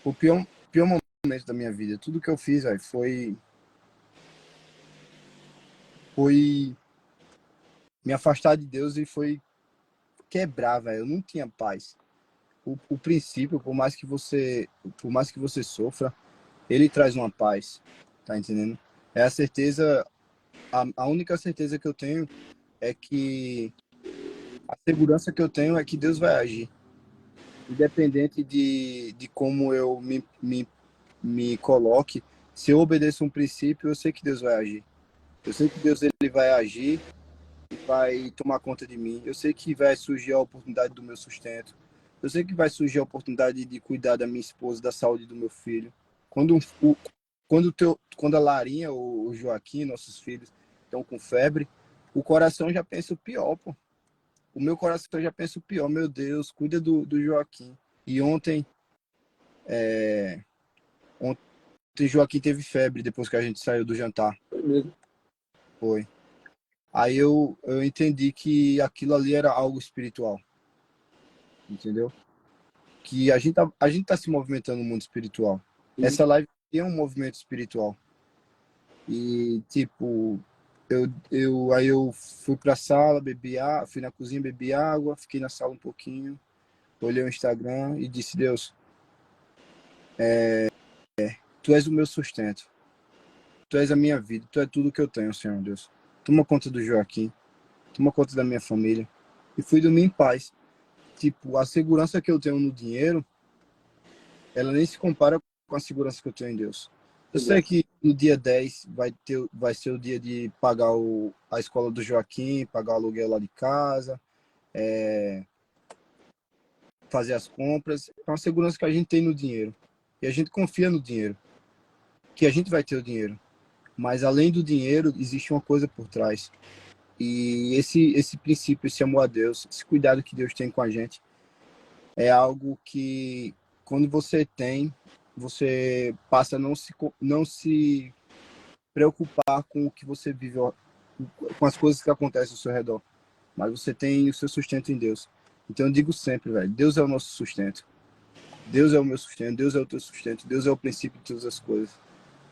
o pior momento da minha vida, tudo que eu fiz, véio, foi me afastar de Deus e foi quebrar, velho. Eu não tinha paz. O princípio, por mais que você sofra, ele traz uma paz, tá entendendo? É a certeza, a única certeza que eu tenho é que a segurança que eu tenho é que Deus vai agir. Independente de como eu me coloque, se eu obedeço um princípio, eu sei que Deus vai agir. Eu sei que Deus ele vai agir e vai tomar conta de mim. Eu sei que vai surgir a oportunidade do meu sustento. Eu sei que vai surgir a oportunidade de cuidar da minha esposa, da saúde do meu filho. Quando, quando a Larinha ou o Joaquim, nossos filhos, estão com febre, o coração já pensa o pior, pô. O meu coração já pensa o pior. Meu Deus, cuida do Joaquim. E ontem Joaquim teve febre depois que a gente saiu do jantar. Foi mesmo. Foi. Aí eu entendi que aquilo ali era algo espiritual. Entendeu? Que a gente tá se movimentando no mundo espiritual. Essa live é um movimento espiritual. E, tipo, aí eu fui pra sala, fui na cozinha, bebi água, fiquei na sala um pouquinho, olhei o Instagram e disse, Deus, Tu és o meu sustento. Tu és a minha vida. Tu é tudo que eu tenho, Senhor Deus. Toma conta do Joaquim. Toma conta da minha família. E fui dormir em paz. Tipo, a segurança que eu tenho no dinheiro, ela nem se compara com a segurança que eu tenho em Deus. Eu sei que no dia 10 vai ser o dia de pagar a escola do Joaquim, pagar o aluguel lá de casa, fazer as compras. É uma segurança que a gente tem no dinheiro. E a gente confia no dinheiro. Que a gente vai ter o dinheiro. Mas além do dinheiro, existe uma coisa por trás. E esse princípio, esse amor a Deus, esse cuidado que Deus tem com a gente, é algo que, quando você tem, você passa a não se preocupar com o que você vive, com as coisas que acontecem ao seu redor. Mas você tem o seu sustento em Deus. Então eu digo sempre, velho, Deus é o nosso sustento. Deus é o meu sustento, Deus é o teu sustento, Deus é o princípio de todas as coisas.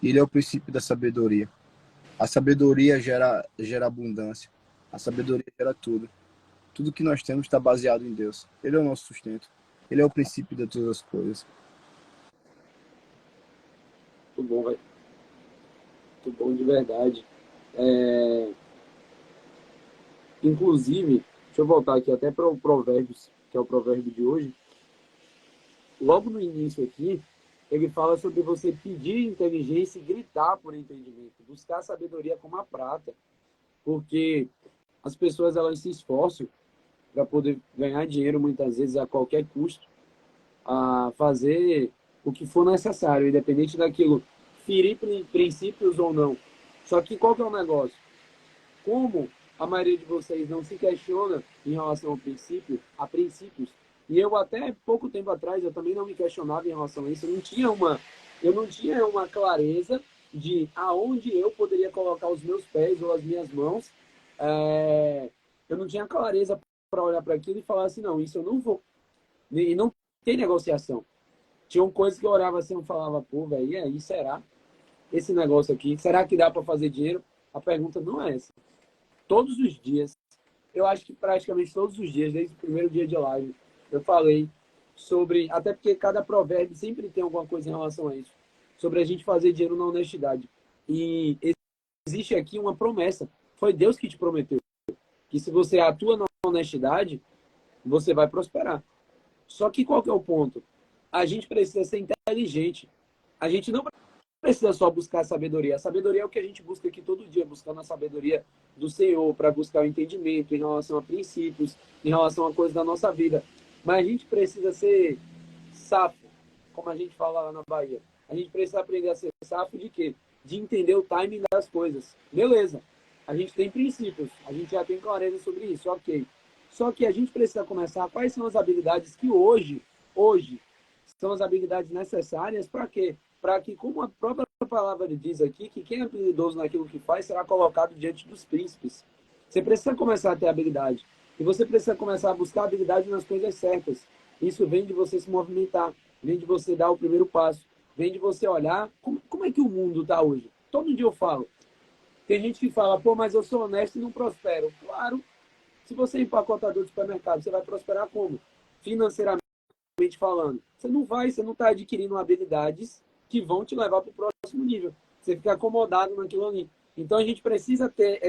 E Ele é o princípio da sabedoria. A sabedoria gera abundância. A sabedoria gera tudo. Tudo que nós temos está baseado em Deus. Ele é o nosso sustento. Ele é o princípio de todas as coisas. Muito bom, velho. Muito bom de verdade. Inclusive, deixa eu voltar aqui até para o Provérbios, que é o provérbio de hoje. Logo no início aqui, ele fala sobre você pedir inteligência e gritar por entendimento, buscar sabedoria como a prata, porque as pessoas elas se esforçam para poder ganhar dinheiro muitas vezes a qualquer custo, a fazer o que for necessário, independente daquilo ferir princípios ou não. Só que qual que é o negócio? Como a maioria de vocês não se questiona em relação a princípios, e eu até pouco tempo atrás eu também não me questionava em relação a isso, eu não tinha uma clareza de aonde eu poderia colocar os meus pés ou as minhas mãos. Eu não tinha clareza para olhar para aquilo e falar assim, não, isso eu não vou. E não tem negociação. Tinham coisas que eu olhava assim e falava, pô, velho, e aí, será? Esse negócio aqui, será que dá para fazer dinheiro? A pergunta não é essa. Todos os dias, eu acho que praticamente todos os dias, desde o primeiro dia de live, eu falei sobre, até porque cada provérbio sempre tem alguma coisa em relação a isso, sobre a gente fazer dinheiro na honestidade. E existe aqui uma promessa. Foi Deus que te prometeu que se você atua na honestidade, você vai prosperar. Só que qual que é o ponto? A gente precisa ser inteligente. A gente não precisa só buscar sabedoria. A sabedoria é o que a gente busca aqui todo dia, buscando a sabedoria do Senhor, para buscar o entendimento em relação a princípios, em relação a coisas da nossa vida. Mas a gente precisa ser safo, como a gente fala lá na Bahia. A gente precisa aprender a ser safo de quê? De entender o timing das coisas. Beleza. A gente tem princípios, a gente já tem clareza sobre isso, ok. Só que a gente precisa começar quais são as habilidades que hoje são as habilidades necessárias para quê? Para que, como a própria palavra diz aqui, que quem é habilidoso naquilo que faz será colocado diante dos príncipes. Você precisa começar a ter habilidade. E você precisa começar a buscar habilidade nas coisas certas. Isso vem de você se movimentar, vem de você dar o primeiro passo, vem de você olhar como é que o mundo está hoje. Todo dia eu falo. Tem gente que fala, pô, mas eu sou honesto e não prospero. Claro, se você é empacotador de supermercado, você vai prosperar como? Financeiramente falando. Você não está adquirindo habilidades que vão te levar para o próximo nível. Você fica acomodado naquilo ali. Então a gente precisa ter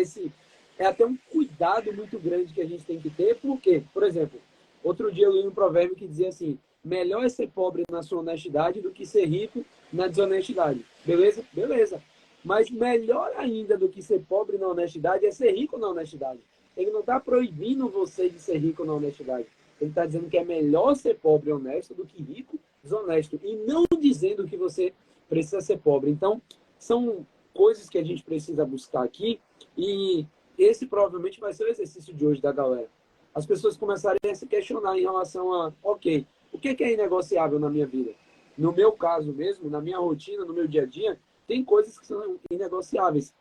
é até um cuidado muito grande que a gente tem que ter, porque, por exemplo, outro dia eu li um provérbio que dizia assim: melhor é ser pobre na sua honestidade do que ser rico na desonestidade. Beleza? Beleza. Mas melhor ainda do que ser pobre na honestidade é ser rico na honestidade. Ele não está proibindo você de ser rico na honestidade. Ele está dizendo que é melhor ser pobre e honesto do que rico desonesto. E não dizendo que você precisa ser pobre. Então, são coisas que a gente precisa buscar aqui. E esse provavelmente vai ser o exercício de hoje da galera. As pessoas começarem a se questionar em relação a, ok, o que é inegociável na minha vida? No meu caso mesmo, na minha rotina, no meu dia a dia, tem coisas que são inegociáveis.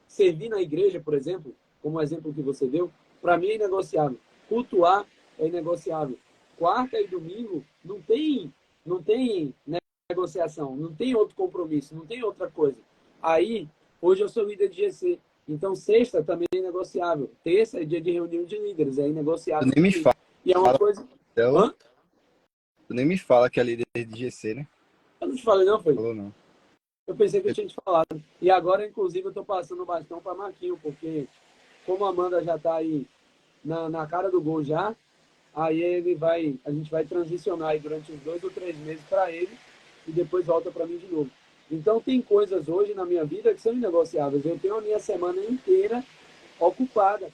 Servir na igreja, por exemplo, como o exemplo que você deu, para mim é inegociável. Cultuar é inegociável. Quarta e domingo não tem negociação, não tem outro compromisso, não tem outra coisa. Aí, hoje eu sou líder de GC, então sexta também é negociável. Terça é dia de reunião de líderes, é Tu inegociável nem me também. fala E é uma coisa... dela. Hã? Tu nem me fala que é líder de GC, né? Eu não te falei não, foi? Falou não. Eu pensei que eu tinha te falado. E agora, inclusive, eu estou passando o bastão para Marquinho, porque como a Amanda já está aí na cara do gol já, aí a gente vai transicionar aí durante uns 2 ou 3 meses para ele e depois volta para mim de novo. Então tem coisas hoje na minha vida que são inegociáveis. Eu tenho a minha semana inteira ocupada.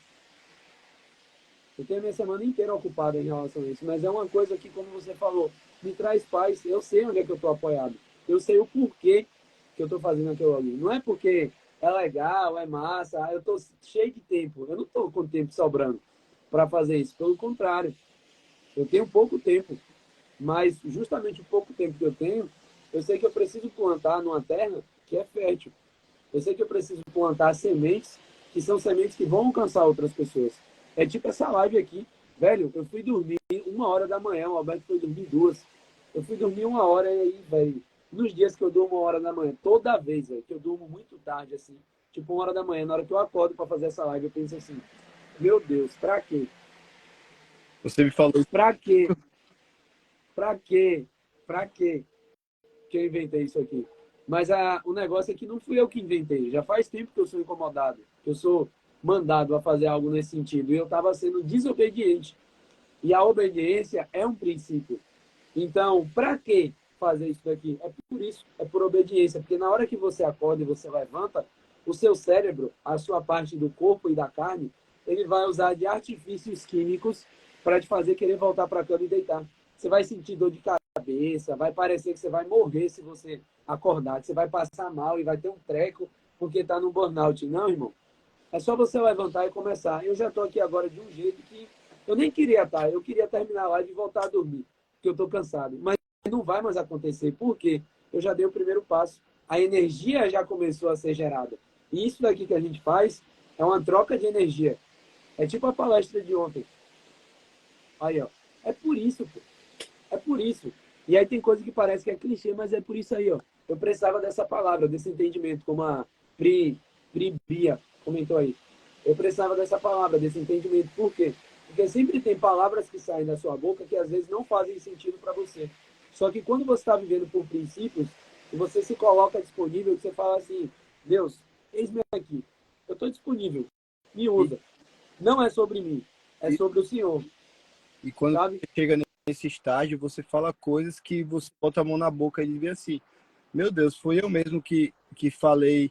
Eu tenho a minha semana inteira ocupada em relação a isso. Mas é uma coisa que, como você falou, me traz paz. Eu sei onde é que eu estou apoiado. Eu sei o porquê que eu estou fazendo aquilo ali. Não é porque é legal, é massa, eu estou cheio de tempo. Eu não estou com tempo sobrando para fazer isso. Pelo contrário, eu tenho pouco tempo. Mas justamente o pouco tempo que eu tenho, eu sei que eu preciso plantar numa terra que é fértil. Eu sei que eu preciso plantar sementes que são sementes que vão alcançar outras pessoas. É tipo essa live aqui. Velho, eu fui dormir 1 hora da manhã, o Alberto foi dormir 2. Eu fui dormir 1 hora e aí, velho, nos dias que eu durmo 1 hora da manhã, toda vez, velho, que eu durmo muito tarde, assim, tipo 1 hora da manhã, na hora que eu acordo para fazer essa live, eu penso assim, meu Deus, pra quê? Você me falou isso. Pra quê? Pra quê? Pra quê que eu inventei isso aqui? Mas o negócio é que não fui eu que inventei. Já faz tempo que eu sou incomodado, que eu sou mandado a fazer algo nesse sentido. E eu estava sendo desobediente. E a obediência é um princípio. Então, para que fazer isso daqui? É por isso, é por obediência. Porque na hora que você acorda e você levanta, o seu cérebro, a sua parte do corpo e da carne, ele vai usar de artifícios químicos para te fazer querer voltar para a cama e deitar. Você vai sentir dor de cabeça, vai parecer que você vai morrer se você acordar, que você vai passar mal e vai ter um treco porque está no burnout. Não, irmão. É só você levantar e começar. Eu já estou aqui agora de um jeito que eu nem queria estar. Eu queria terminar a live e voltar a dormir, porque eu estou cansado. Mas não vai mais acontecer. Por quê? Eu já dei o primeiro passo. A energia já começou a ser gerada. E isso daqui que a gente faz é uma troca de energia. É tipo a palestra de ontem. Aí, ó. É por isso, pô. É por isso. E aí tem coisa que parece que é clichê, mas é por isso aí, ó. Eu precisava dessa palavra, desse entendimento, como a Pri Bia comentou aí. Eu precisava dessa palavra, desse entendimento. Por quê? Porque sempre tem palavras que saem da sua boca que às vezes não fazem sentido para você. Só que quando você está vivendo por princípios, e você se coloca disponível, você fala assim, Deus, eis-me aqui. Eu estou disponível. Me E, usa. Não é sobre mim, é e, sobre o Senhor, e quando sabe? você chega nesse estágio, você fala coisas que você bota a mão na boca e vê assim, meu Deus, foi eu mesmo que falei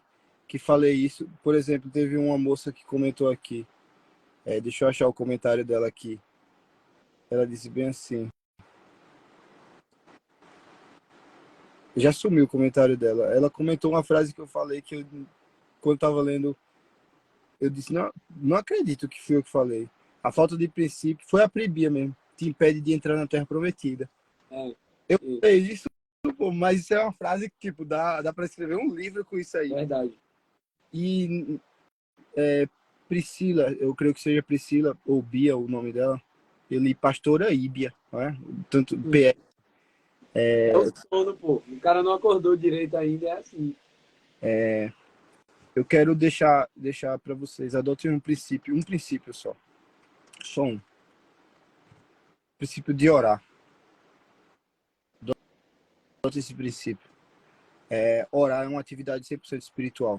isso. Por exemplo, teve uma moça que comentou aqui. Deixa eu achar o comentário dela aqui. Ela disse bem assim. Já sumiu o comentário dela. Ela comentou uma frase que eu falei que quando estava lendo, eu disse, não, não acredito que foi eu que falei. A falta de princípio foi a prebia mesmo. Te impede de entrar na Terra Prometida. É, Eu é falei isso, pô, mas isso é uma frase que tipo, dá para escrever um livro com isso aí. verdade. E Priscila, eu creio que seja Priscila, ou Bia, o nome dela. Ele, pastora Íbia, não é? Tanto PS. É o sono, pô. O cara não acordou direito ainda, é assim. Eu quero deixar para vocês, adotem um princípio só um. Princípio de orar. Adote esse princípio. Orar é uma atividade 100% espiritual.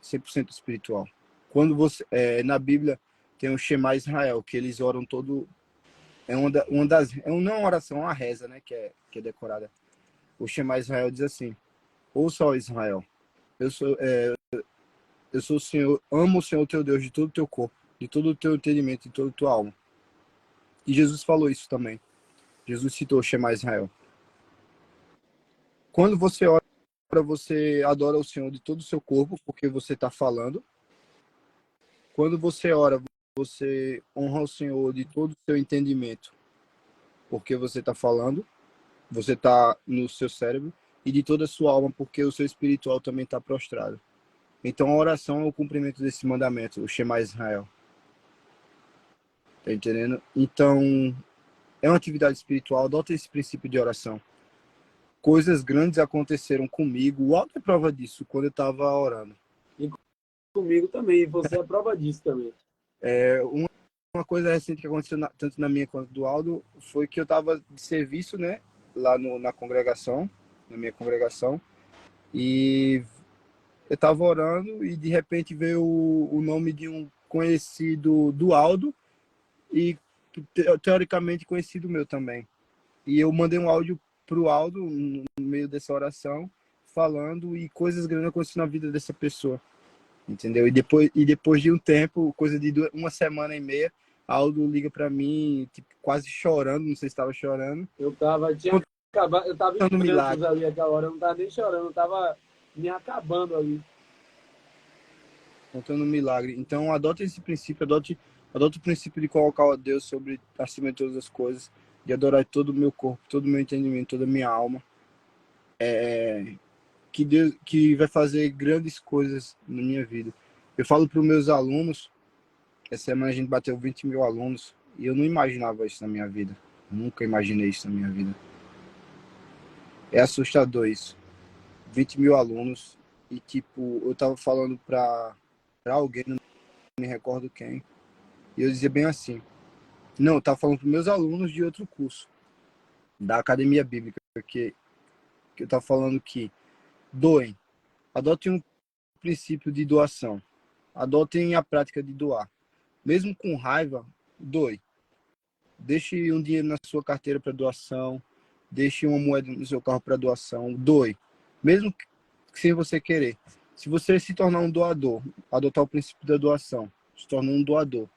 100% espiritual. Quando você, na Bíblia tem o Shema Israel, que eles oram todo... não é uma oração, é uma reza, né, que é decorada. O Shema Israel diz assim: ouça, ó Israel, eu sou o Senhor, amo o Senhor teu Deus de todo o teu corpo, de todo o teu entendimento, de toda a tua alma. E Jesus falou isso também. Jesus citou o Shema Israel. Quando você ora, você adora o Senhor de todo o seu corpo, porque você está falando. Quando você ora, você honra o Senhor de todo o seu entendimento, porque você está falando. Você está no seu cérebro. E de toda a sua alma, porque o seu espiritual também está prostrado. Então a oração é o cumprimento desse mandamento, o Shema Israel. Tá entendendo? Então, é uma atividade espiritual, adota esse princípio de oração. Coisas grandes aconteceram comigo, o Aldo é prova disso, quando eu estava orando. E comigo também, você é prova disso também. Uma coisa recente que aconteceu tanto na minha quanto do Aldo foi que eu estava de serviço, né, lá na congregação, na minha congregação, e eu estava orando e de repente veio o nome de um conhecido do Aldo e teoricamente conhecido meu também. E eu mandei um áudio pro Aldo no meio dessa oração, falando, e coisas grandes aconteceram na vida dessa pessoa, entendeu? E depois de um tempo, coisa de uma semana e meia, Aldo liga para mim, tipo, quase chorando, não sei se estava chorando. Eu tava em Milagre. ali aquela hora, eu não tava nem chorando, eu tava me acabando ali. Contando um milagre. Então, adota esse princípio, adota o princípio de colocar a Deus sobre acima de todas as coisas, de adorar todo o meu corpo, todo o meu entendimento, toda a minha alma. Que Deus que vai fazer grandes coisas na minha vida. Eu falo para os meus alunos, essa semana a gente bateu 20 mil alunos, e eu não imaginava isso na minha vida. Nunca imaginei isso na minha vida. É assustador isso. 20 mil alunos, e tipo, eu tava falando para alguém, não me recordo quem, e eu dizia bem assim, não, eu tava falando para meus alunos de outro curso, da Academia Bíblica, que eu tava falando que doem, adotem um princípio de doação, adotem a prática de doar, mesmo com raiva, doe, deixe um dinheiro na sua carteira para doação, deixe uma moeda no seu carro para doação, doe, mesmo que sem você querer. Se você se tornar um doador, adotar o princípio da doação, se tornar um doador,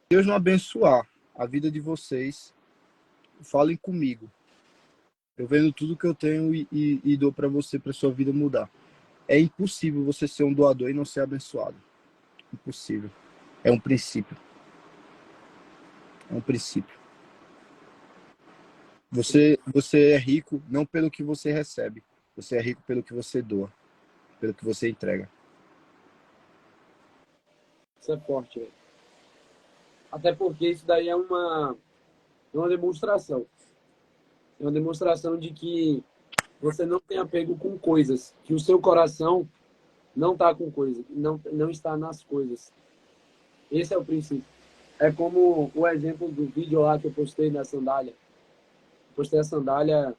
Deus não abençoar a vida de vocês, falem comigo. Eu vendo tudo que eu tenho e dou para você, para sua vida mudar. É impossível você ser um doador e não ser abençoado. Impossível. É um princípio. É um princípio. Você é rico não pelo que você recebe. Você é rico pelo que você doa. Pelo que você entrega. Isso é forte, velho. Até porque isso daí é uma demonstração. É uma demonstração de que você não tem apego com coisas. Que o seu coração não está com coisas. Não está nas coisas. Esse é o princípio. É como o exemplo do vídeo lá que eu postei da sandália. Postei a sandália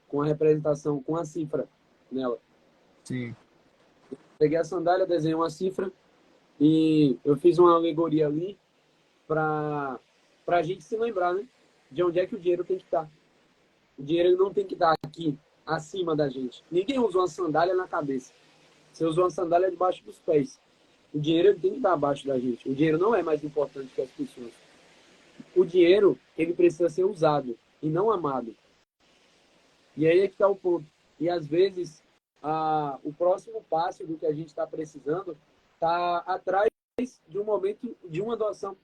com a representação, com a cifra nela. Sim. Peguei a sandália, desenhei uma cifra e eu fiz uma alegoria ali para a gente se lembrar, né? De onde é que o dinheiro tem que estar. O dinheiro não tem que estar aqui, acima da gente. Ninguém usa uma sandália na cabeça. Você usa uma sandália debaixo dos pés. O dinheiro ele tem que estar abaixo da gente. O dinheiro não é mais importante que as pessoas. O dinheiro, ele precisa ser usado e não amado. E aí é que está o ponto. E às vezes, o próximo passo do que a gente está precisando está atrás de um momento de uma doação.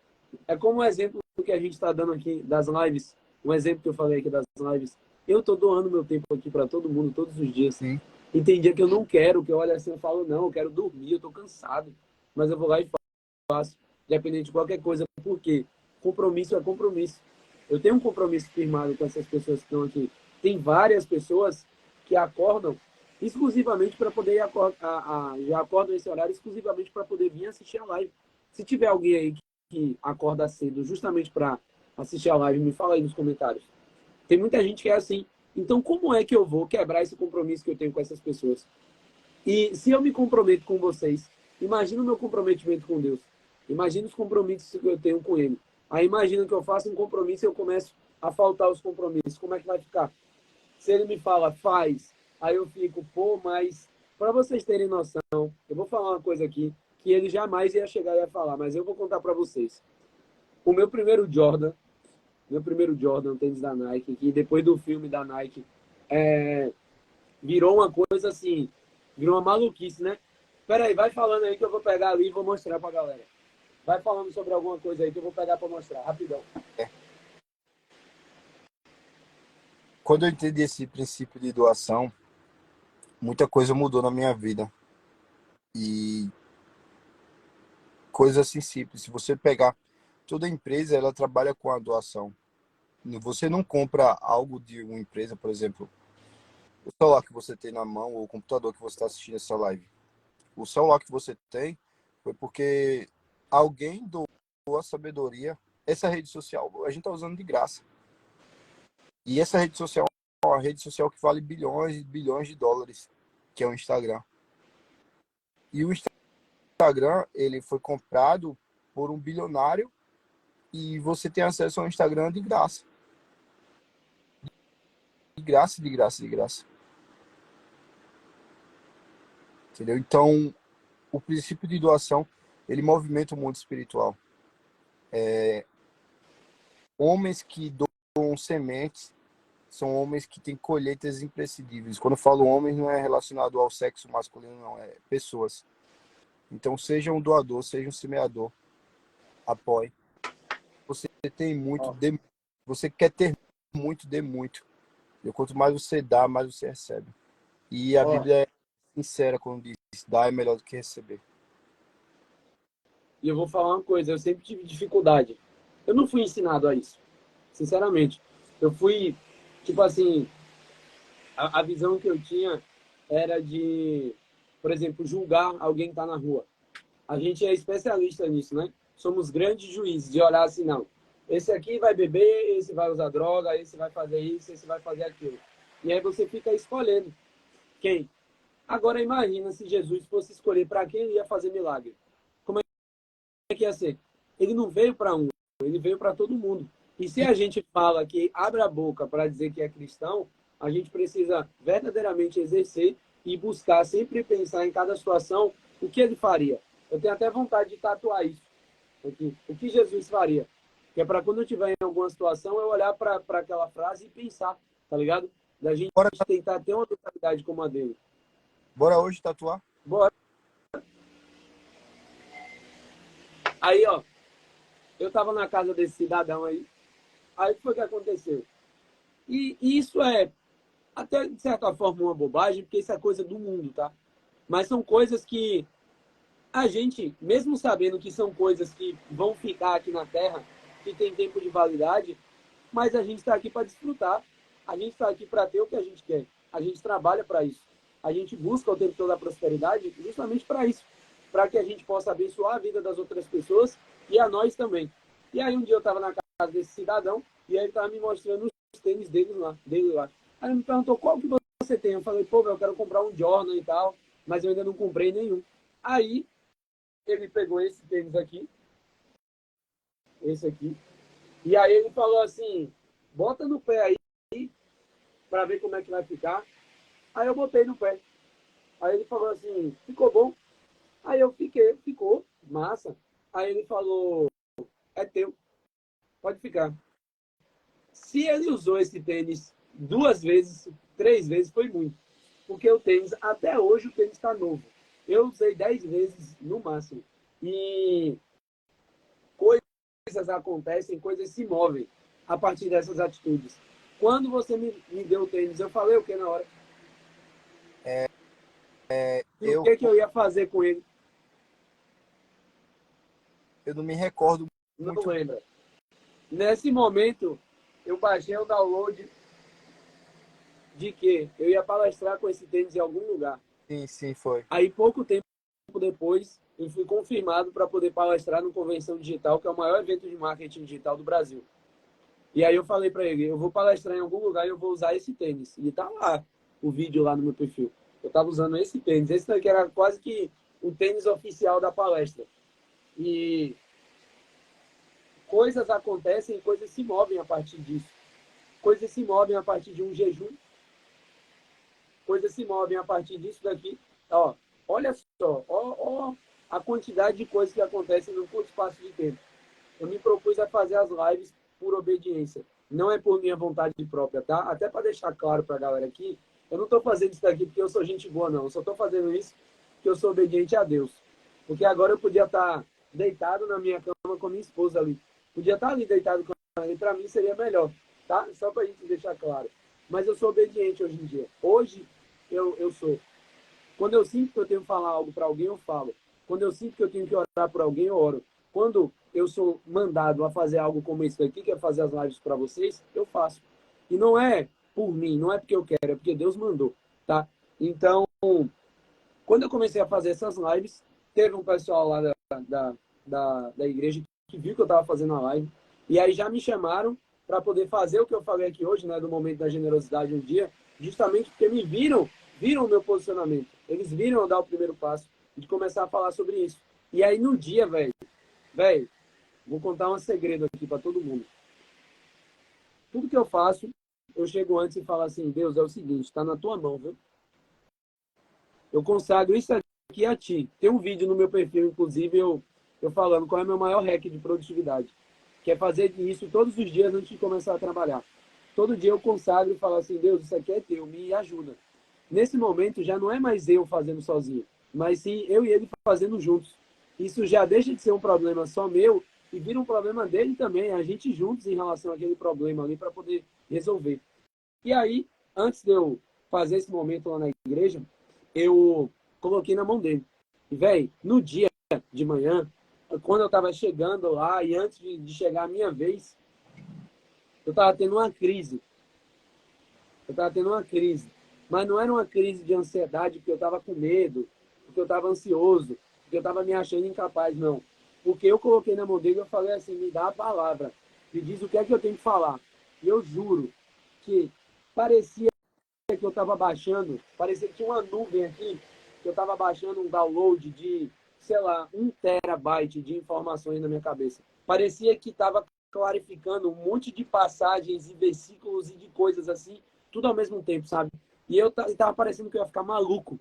É como o exemplo que a gente está dando aqui das lives. Um exemplo que eu falei aqui das lives. Eu estou doando meu tempo aqui para todo mundo, todos os dias. Sim. E tem dia que eu não quero, que eu olho assim e falo, não, eu quero dormir, eu estou cansado. Mas eu vou lá e faço, independente de qualquer coisa. Por quê? Compromisso é compromisso. Eu tenho um compromisso firmado com essas pessoas que estão aqui. Tem várias pessoas que acordam exclusivamente para poder já acordam esse horário exclusivamente para poder vir assistir a live. Se tiver alguém aí que acorda cedo justamente para assistir a live, me fala aí nos comentários. Tem muita gente que é assim. Então, como é que eu vou quebrar esse compromisso que eu tenho com essas pessoas? E se eu me comprometo com vocês, imagina o meu comprometimento com Deus. Imagina os compromissos que eu tenho com Ele. Aí imagina que eu faço um compromisso e eu começo a faltar os compromissos. Como é que vai ficar? Se Ele me fala, faz, aí eu fico, pô, mas para vocês terem noção, eu vou falar uma coisa aqui que Ele jamais ia chegar e ia falar, mas eu vou contar para vocês. O meu primeiro Jordan, tênis da Nike, que depois do filme da Nike, virou uma coisa assim, virou uma maluquice, né? Peraí, vai falando aí que eu vou pegar ali e vou mostrar pra galera. Vai falando sobre alguma coisa aí que eu vou pegar pra mostrar, rapidão. Quando eu entendi esse princípio de doação, muita coisa mudou na minha vida. E coisa assim simples. Se você pegar toda empresa, ela trabalha com a doação. Você não compra algo de uma empresa, por exemplo, o celular que você tem na mão ou o computador que você está assistindo essa live. O celular que você tem foi porque alguém doou a sabedoria. Essa rede social a gente está usando de graça. E essa rede social é uma rede social que vale bilhões e bilhões de dólares, que é o Instagram. E o Instagram, ele foi comprado por um bilionário e você tem acesso ao Instagram de graça. De graça, de graça, de graça. Entendeu? Então, o princípio de doação, ele movimenta o mundo espiritual. Homens que doam sementes são homens que têm colheitas imprescindíveis. Quando eu falo homens, não é relacionado ao sexo masculino, não. É pessoas. Então, seja um doador, seja um semeador. Apoie. Você tem muito, dê muito. Você quer ter muito, dê muito. E quanto mais você dá, mais você recebe. E a Bíblia é sincera quando diz, dar é melhor do que receber. E eu vou falar uma coisa, eu sempre tive dificuldade. Eu não fui ensinado a isso, sinceramente. Eu fui, tipo assim, a visão que eu tinha era de, por exemplo, julgar alguém que tá na rua. A gente é especialista nisso, né? Somos grandes juízes de olhar assim, não. Esse aqui vai beber, esse vai usar droga, esse vai fazer isso, esse vai fazer aquilo. E aí você fica escolhendo quem. Agora imagina se Jesus fosse escolher para quem ele ia fazer milagre. Como é que ia ser? Ele não veio para um, ele veio para todo mundo. E se a gente fala que abre a boca para dizer que é cristão, a gente precisa verdadeiramente exercer e buscar sempre pensar em cada situação o que ele faria. Eu tenho até vontade de tatuar isso aqui. O que Jesus faria? Que é para quando eu estiver em alguma situação, eu olhar para aquela frase e pensar, tá ligado? Da gente Bora, tentar ter uma mentalidade como a dele. bora hoje tatuar? Bora. Aí, ó, eu tava na casa desse cidadão aí. Aí o que foi que aconteceu? E isso é, até de certa forma, uma bobagem, porque isso é coisa do mundo, tá? Mas são coisas que a gente, mesmo sabendo que são coisas que vão ficar aqui na Terra, que tem tempo de validade, mas a gente está aqui para desfrutar. A gente está aqui para ter o que a gente quer. A gente trabalha para isso. A gente busca o tempo todo a prosperidade justamente para isso. Para que a gente possa abençoar a vida das outras pessoas e a nós também. E aí um dia eu estava na casa desse cidadão e aí ele estava me mostrando os tênis dele lá. Aí ele me perguntou qual que você tem. Eu falei, pô, eu quero comprar um Jordan e tal, mas eu ainda não comprei nenhum. Aí ele pegou esse tênis aqui, esse aqui, e aí ele falou assim, bota no pé aí para ver como é que vai ficar. Aí eu botei no pé. Aí ele falou assim, ficou bom? Aí eu ficou, massa. Aí ele falou, é teu, pode ficar. Se ele usou esse tênis 2 vezes, 3 vezes, foi muito. Porque o tênis, até hoje, o tênis está novo. Eu usei 10 vezes no máximo. E coisas acontecem, coisas se movem a partir dessas atitudes. Quando você me deu o tênis, eu falei o que na hora? E o que eu ia fazer com ele? Eu não me recordo Não muito. lembra. Nesse momento, eu baixei o download de que eu ia palestrar com esse tênis em algum lugar. Sim, foi. Aí, pouco tempo depois, eu fui confirmado para poder palestrar no Convenção Digital, que é o maior evento de marketing digital do Brasil. E aí eu falei para ele, eu vou palestrar em algum lugar e eu vou usar esse tênis. E tá lá o vídeo lá no meu perfil. Eu estava usando esse tênis. Esse daqui era quase que o tênis oficial da palestra. E coisas acontecem, coisas se movem a partir disso. Coisas se movem a partir de um jejum. Coisas se movem a partir disso daqui. Ó, olha só, ó a quantidade de coisas que acontecem num curto espaço de tempo. Eu me propus a fazer as lives por obediência. Não é por minha vontade própria, tá? Até para deixar claro para a galera aqui, eu não estou fazendo isso daqui porque eu sou gente boa, não. Eu só estou fazendo isso porque eu sou obediente a Deus. Porque agora eu podia estar deitado na minha cama com a minha esposa ali. Podia estar ali deitado com ela e para mim seria melhor, tá? Só para a gente deixar claro. Mas eu sou obediente hoje em dia. Hoje eu sou. Quando eu sinto que eu tenho que falar algo para alguém, eu falo. Quando eu sinto que eu tenho que orar por alguém, eu oro. Quando eu sou mandado a fazer algo como isso aqui, que é fazer as lives para vocês, eu faço. E não é por mim, não é porque eu quero, é porque Deus mandou, tá? Então, quando eu comecei a fazer essas lives, teve um pessoal lá da igreja que viu que eu estava fazendo a live, e aí já me chamaram para poder fazer o que eu falei aqui hoje, né, do momento da generosidade um dia, justamente porque me viram o meu posicionamento. Eles viram eu dar o primeiro passo de começar a falar sobre isso. E aí no dia, velho, vou contar um segredo aqui para todo mundo. Tudo que eu faço, eu chego antes e falo assim, Deus, é o seguinte, está na tua mão, viu? Eu consagro isso aqui a ti. Tem um vídeo no meu perfil, inclusive, eu falando qual é o meu maior hack de produtividade. Que é fazer isso todos os dias antes de começar a trabalhar. Todo dia eu consagro e falo assim, Deus, isso aqui é teu, me ajuda. Nesse momento já não é mais eu fazendo sozinho, mas sim eu e ele fazendo juntos. Isso já deixa de ser um problema só meu e vira um problema dele também, a gente juntos em relação àquele problema ali para poder resolver. E aí, antes de eu fazer esse momento lá na igreja, eu coloquei na mão dele. E, velho, no dia de manhã, quando eu estava chegando lá e antes de chegar a minha vez, eu estava tendo uma crise. Eu estava tendo uma crise. Mas não era uma crise de ansiedade porque eu estava com medo, porque eu estava ansioso, porque eu estava me achando incapaz, não. Porque eu coloquei na mão dele e eu falei assim, me dá a palavra, me diz o que é que eu tenho que falar. E eu juro que parecia que eu estava baixando, parecia que tinha uma nuvem aqui, que eu estava baixando um download de, sei lá, 1 terabyte de informações na minha cabeça. Parecia que estava clarificando um monte de passagens e versículos e de coisas assim, tudo ao mesmo tempo, sabe? E eu estava parecendo que eu ia ficar maluco,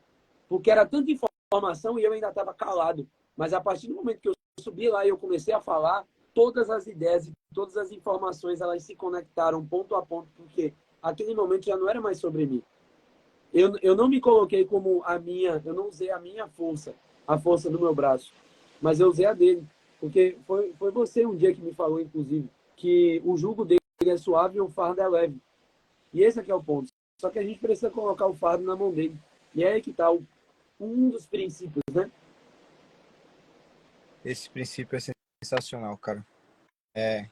porque era tanta informação e eu ainda estava calado. Mas a partir do momento que eu subi lá e eu comecei a falar, todas as ideias e todas as informações, elas se conectaram ponto a ponto, porque aquele momento já não era mais sobre mim. Eu não me coloquei como eu não usei a minha força, a força do meu braço, mas eu usei a dele. Porque foi você um dia que me falou, inclusive, que o jugo dele é suave e o fardo é leve. E esse aqui é o ponto. Só que a gente precisa colocar o fardo na mão dele. E é aí que está um dos princípios, né? Esse princípio é sensacional, cara. É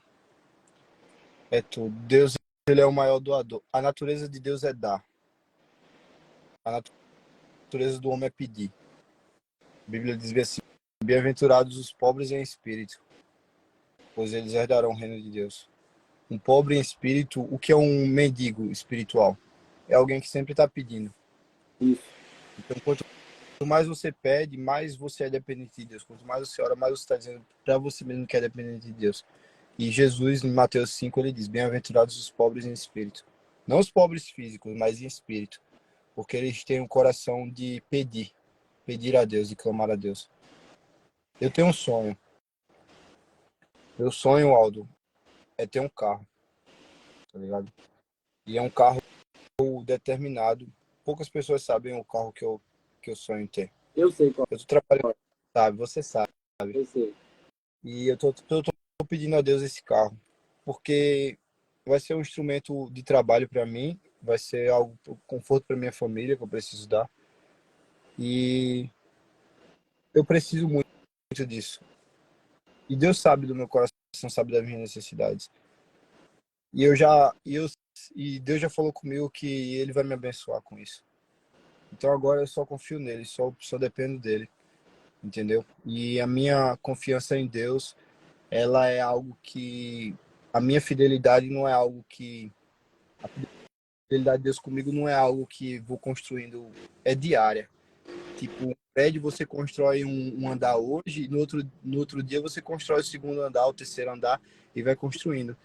tudo. Deus, ele é o maior doador. A natureza de Deus é dar. A natureza do homem é pedir. A Bíblia diz assim: bem-aventurados os pobres em espírito, pois eles herdarão o reino de Deus. Um pobre em espírito, o que é um mendigo espiritual? É alguém que sempre está pedindo. Isso. Então, quanto mais você pede, mais você é dependente de Deus. Quanto mais você ora, mais você está dizendo para você mesmo que é dependente de Deus. E Jesus, em Mateus 5, ele diz: bem-aventurados os pobres em espírito. Não os pobres físicos, mas em espírito. Porque eles têm um coração de pedir a Deus e clamar a Deus. Eu tenho um sonho. Meu sonho, Aldo, é ter um carro, tá ligado? E é um carro determinado. Poucas pessoas sabem o carro que eu sonho em ter. Eu sei qual. Eu tô trabalhando, sabe? Você sabe. Eu sei. E eu tô pedindo a Deus esse carro. Porque vai ser um instrumento de trabalho para mim. Vai ser algo, conforto para minha família que eu preciso dar. E eu preciso muito disso. E Deus sabe do meu coração, sabe das minhas necessidades. E e Deus já falou comigo que ele vai me abençoar com isso. Então agora eu só confio nele, só dependo dele, entendeu? E a minha confiança em Deus, ela é algo que a minha fidelidade não é algo que a fidelidade de Deus comigo não é algo que vou construindo, é diária. Tipo, um prédio você constrói um andar hoje, e no outro dia você constrói o segundo andar, o terceiro andar, e vai construindo.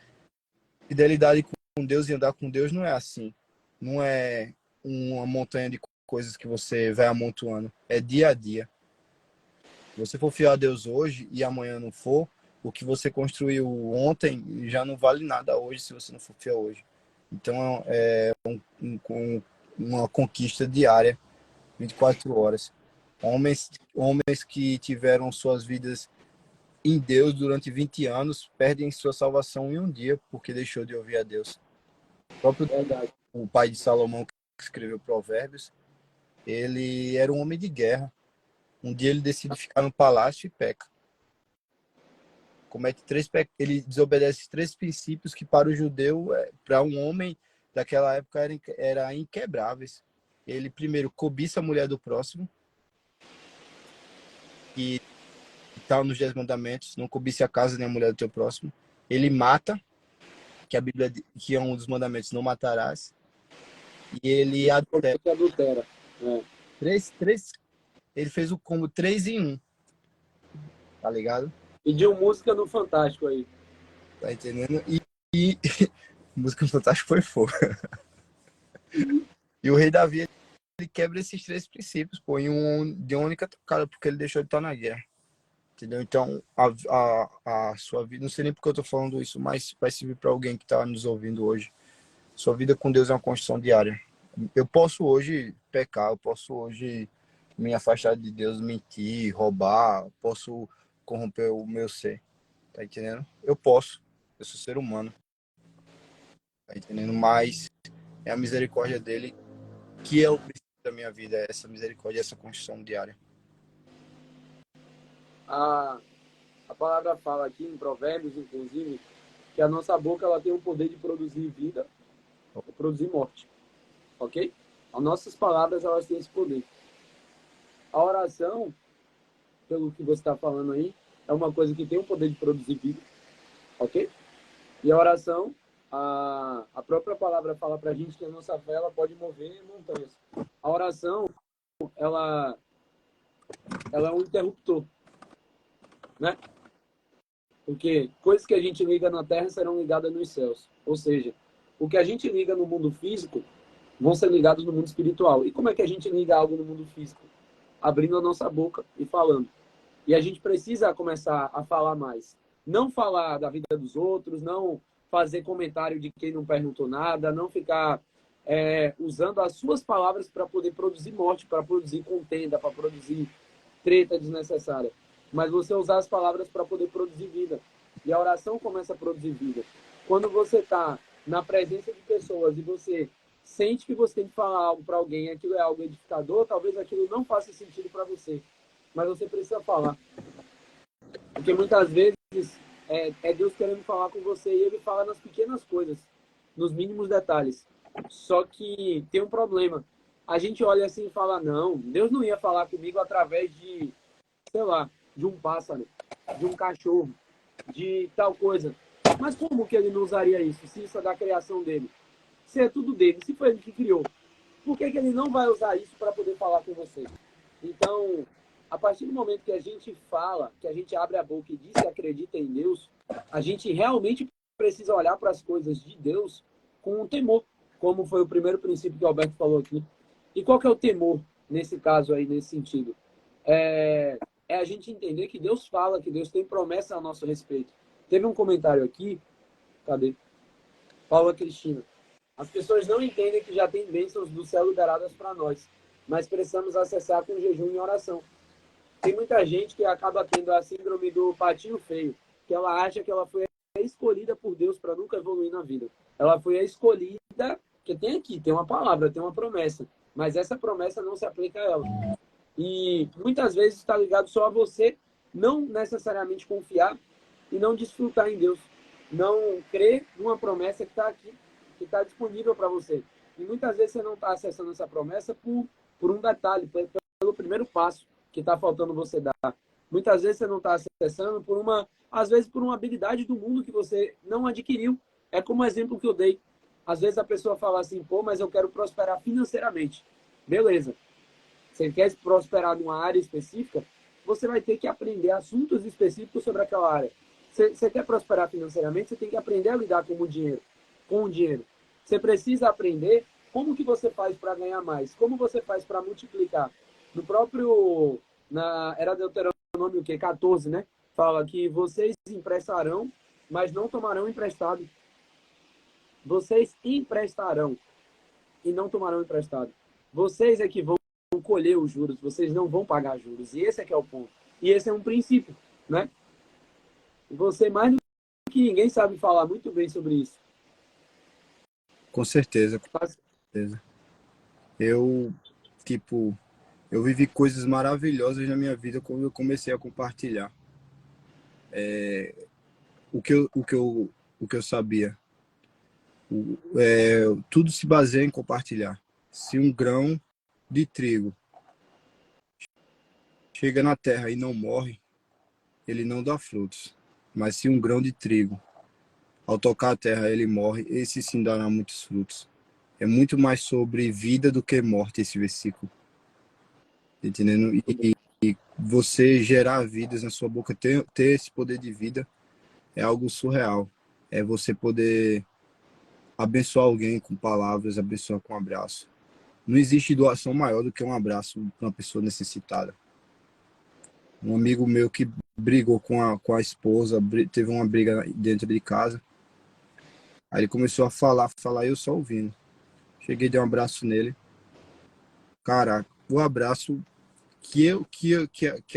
Fidelidade com Deus e andar com Deus não é assim. Não é uma montanha de coisas que você vai amontoando. É dia a dia. Se você for fiel a Deus hoje e amanhã não for, o que você construiu ontem já não vale nada hoje se você não for fiel hoje. Então é uma conquista diária, 24 horas. Homens que tiveram suas vidas em Deus durante 20 anos perdem sua salvação em um dia porque deixou de ouvir a Deus. O próprio Verdade. o pai de Salomão, que escreveu Provérbios, ele era um homem de guerra. Um dia ele decide ficar no palácio e peca. Comete ele desobedece 3 princípios que para o judeu, para um homem daquela época, era inquebráveis. Ele primeiro cobiça a mulher do próximo, que está nos 10 mandamentos, não cobice a casa nem a mulher do teu próximo. Ele mata, que a Bíblia, que é um dos mandamentos, não matarás. E ele adultera. É. Ele fez o combo 3 em 1. Tá ligado? Pediu música no Fantástico aí. Tá entendendo? E música fantástica foi fogo. E o rei Davi, ele quebra esses 3 princípios, pô, de uma única tocada, porque ele deixou de estar na guerra. Entendeu? Então, a sua vida, não sei nem porque eu tô falando isso, mas vai servir para alguém que tá nos ouvindo hoje. Sua vida com Deus é uma construção diária. Eu posso hoje pecar, eu posso hoje me afastar de Deus, mentir, roubar, posso corromper o meu ser. Tá entendendo? Eu posso. Eu sou ser humano. Tá entendendo? Mas é a misericórdia dele que é o princípio da minha vida. É essa misericórdia, essa construção diária. A palavra fala aqui em Provérbios, inclusive, que a nossa boca ela tem o poder de produzir vida ou produzir morte. Ok? As nossas palavras elas têm esse poder. A oração, pelo que você está falando aí, é uma coisa que tem o poder de produzir vida. Ok? E a oração, a própria palavra fala para a gente que a nossa fé ela pode mover montanhas. A oração, ela é um interruptor, né? Porque coisas que a gente liga na terra serão ligadas nos céus. Ou seja, o que a gente liga no mundo físico vão ser ligados no mundo espiritual. E como é que a gente liga algo no mundo físico? Abrindo a nossa boca e falando. E a gente precisa começar a falar mais. Não falar da vida dos outros, não fazer comentário de quem não perguntou nada, não ficar usando as suas palavras para poder produzir morte, para produzir contenda, para produzir treta desnecessária. Mas você usar as palavras para poder produzir vida. E a oração começa a produzir vida. Quando você está na presença de pessoas e você sente que você tem que falar algo para alguém, aquilo é algo edificador, talvez aquilo não faça sentido para você. Mas você precisa falar. Porque muitas vezes é Deus querendo falar com você e ele fala nas pequenas coisas, nos mínimos detalhes. Só que tem um problema. A gente olha assim e fala, não, Deus não ia falar comigo através de, sei lá, de um pássaro, de um cachorro, de tal coisa. Mas como que ele não usaria isso, se isso é da criação dele? Se é tudo dele, se foi ele que criou. Por que ele não vai usar isso para poder falar com você? Então, a partir do momento que a gente fala, que a gente abre a boca e diz que acredita em Deus, a gente realmente precisa olhar para as coisas de Deus com um temor, como foi o primeiro princípio que o Alberto falou aqui. E qual que é o temor nesse caso aí, nesse sentido? É a gente entender que Deus fala, que Deus tem promessa a nosso respeito. Teve um comentário aqui, cadê? Paula Cristina. As pessoas não entendem que já tem bênçãos do céu liberadas para nós, mas precisamos acessar com jejum e oração. Tem muita gente que acaba tendo a síndrome do patinho feio, que ela acha que ela foi escolhida por Deus para nunca evoluir na vida. Ela foi a escolhida, que tem uma palavra, tem uma promessa, mas essa promessa não se aplica a ela. E muitas vezes está ligado só a você não necessariamente confiar e não desfrutar em Deus. Não crer numa promessa que está aqui, que está disponível para você. E muitas vezes você não está acessando essa promessa por um detalhe, pelo primeiro passo que está faltando você dar. Muitas vezes você não está acessando às vezes por uma habilidade do mundo que você não adquiriu. É como o exemplo que eu dei. Às vezes a pessoa fala assim, pô, mas eu quero prosperar financeiramente. Beleza. Você quer prosperar numa área específica, você vai ter que aprender assuntos específicos sobre aquela área. Você quer prosperar financeiramente, você tem que aprender a lidar com o dinheiro. Você precisa aprender como que você faz para ganhar mais, como você faz para multiplicar. No próprio, era Deuteronômio o quê? 14, né? Fala que vocês emprestarão, mas não tomarão emprestado. Vocês emprestarão e não tomarão emprestado. Vocês é que vão colher os juros, vocês não vão pagar juros. E esse é que é o ponto. E esse é um princípio, né? Você, mais do que ninguém, sabe falar muito bem sobre isso. Com certeza, com certeza. Eu, tipo, eu vivi coisas maravilhosas na minha vida quando eu comecei a compartilhar o que eu sabia. Tudo se baseia em compartilhar. Se um grão de trigo chega na terra e não morre, ele não dá frutos. Mas se um grão de trigo, ao tocar a terra, ele morre, esse sim dará muitos frutos. É muito mais sobre vida do que morte esse versículo. Entendendo? E você gerar vidas na sua boca, ter esse poder de vida, é algo surreal. É você poder abençoar alguém com palavras, abençoar com um abraço. Não existe doação maior do que um abraço para uma pessoa necessitada. Um amigo meu que brigou com a esposa, teve uma briga dentro de casa. Aí ele começou a falar, e eu só ouvindo. Cheguei, dei um abraço nele. Cara, o abraço que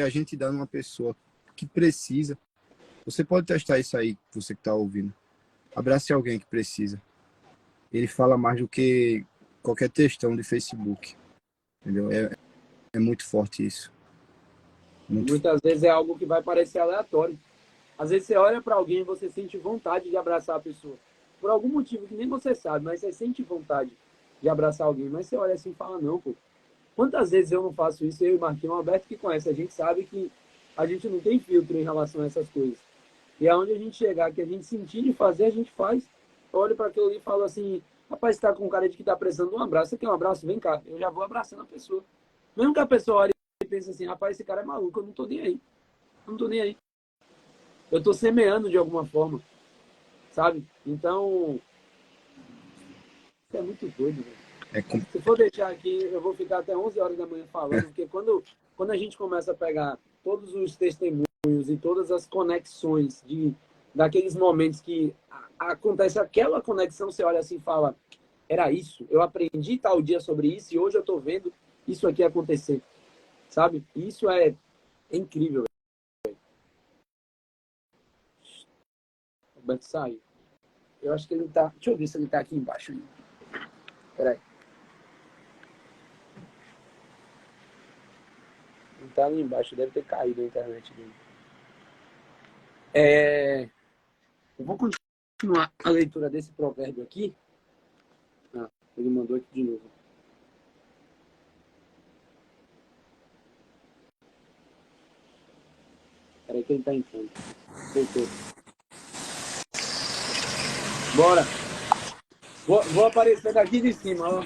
a gente dá numa pessoa que precisa. Você pode testar isso aí, você que está ouvindo. Abrace alguém que precisa. Ele fala mais do que qualquer textão de Facebook. Entendeu? É muito forte isso. Muito forte. Muitas vezes é algo que vai parecer aleatório. Às vezes você olha para alguém e você sente vontade de abraçar a pessoa. Por algum motivo que nem você sabe, mas você sente vontade de abraçar alguém. Mas você olha assim e fala, não, pô. Quantas vezes eu não faço isso? Eu e o Marquinhos, o Alberto que conhece, a gente sabe que a gente não tem filtro em relação a essas coisas. E aonde a gente chegar, que a gente sentir de fazer, a gente faz. Eu olho para aquilo ali e falo assim, rapaz, você tá com cara de que tá precisando de um abraço. Você quer um abraço? Vem cá. Eu já vou abraçando a pessoa. Mesmo que a pessoa olhe e pense assim, rapaz, esse cara é maluco, eu não tô nem aí. Eu não tô nem aí. Eu tô semeando de alguma forma, sabe? Então, isso é muito doido, velho. É, Se for deixar aqui, eu vou ficar até 11 horas da manhã falando, porque quando a gente começa a pegar todos os testemunhos e todas as conexões daqueles momentos que acontece aquela conexão, você olha assim e fala, era isso, eu aprendi tal dia sobre isso e hoje eu tô vendo isso aqui acontecer, sabe? Isso é incrível, velho. O Beto saiu. Eu acho que ele tá... Deixa eu ver se ele tá aqui embaixo. Peraí. Ele tá ali embaixo, deve ter caído a internet dele. Eu vou continuar a leitura desse provérbio aqui. Ah, ele mandou aqui de novo. Peraí que ele tá entrando. Voltou. Bora. Vou aparecer daqui de cima, ó.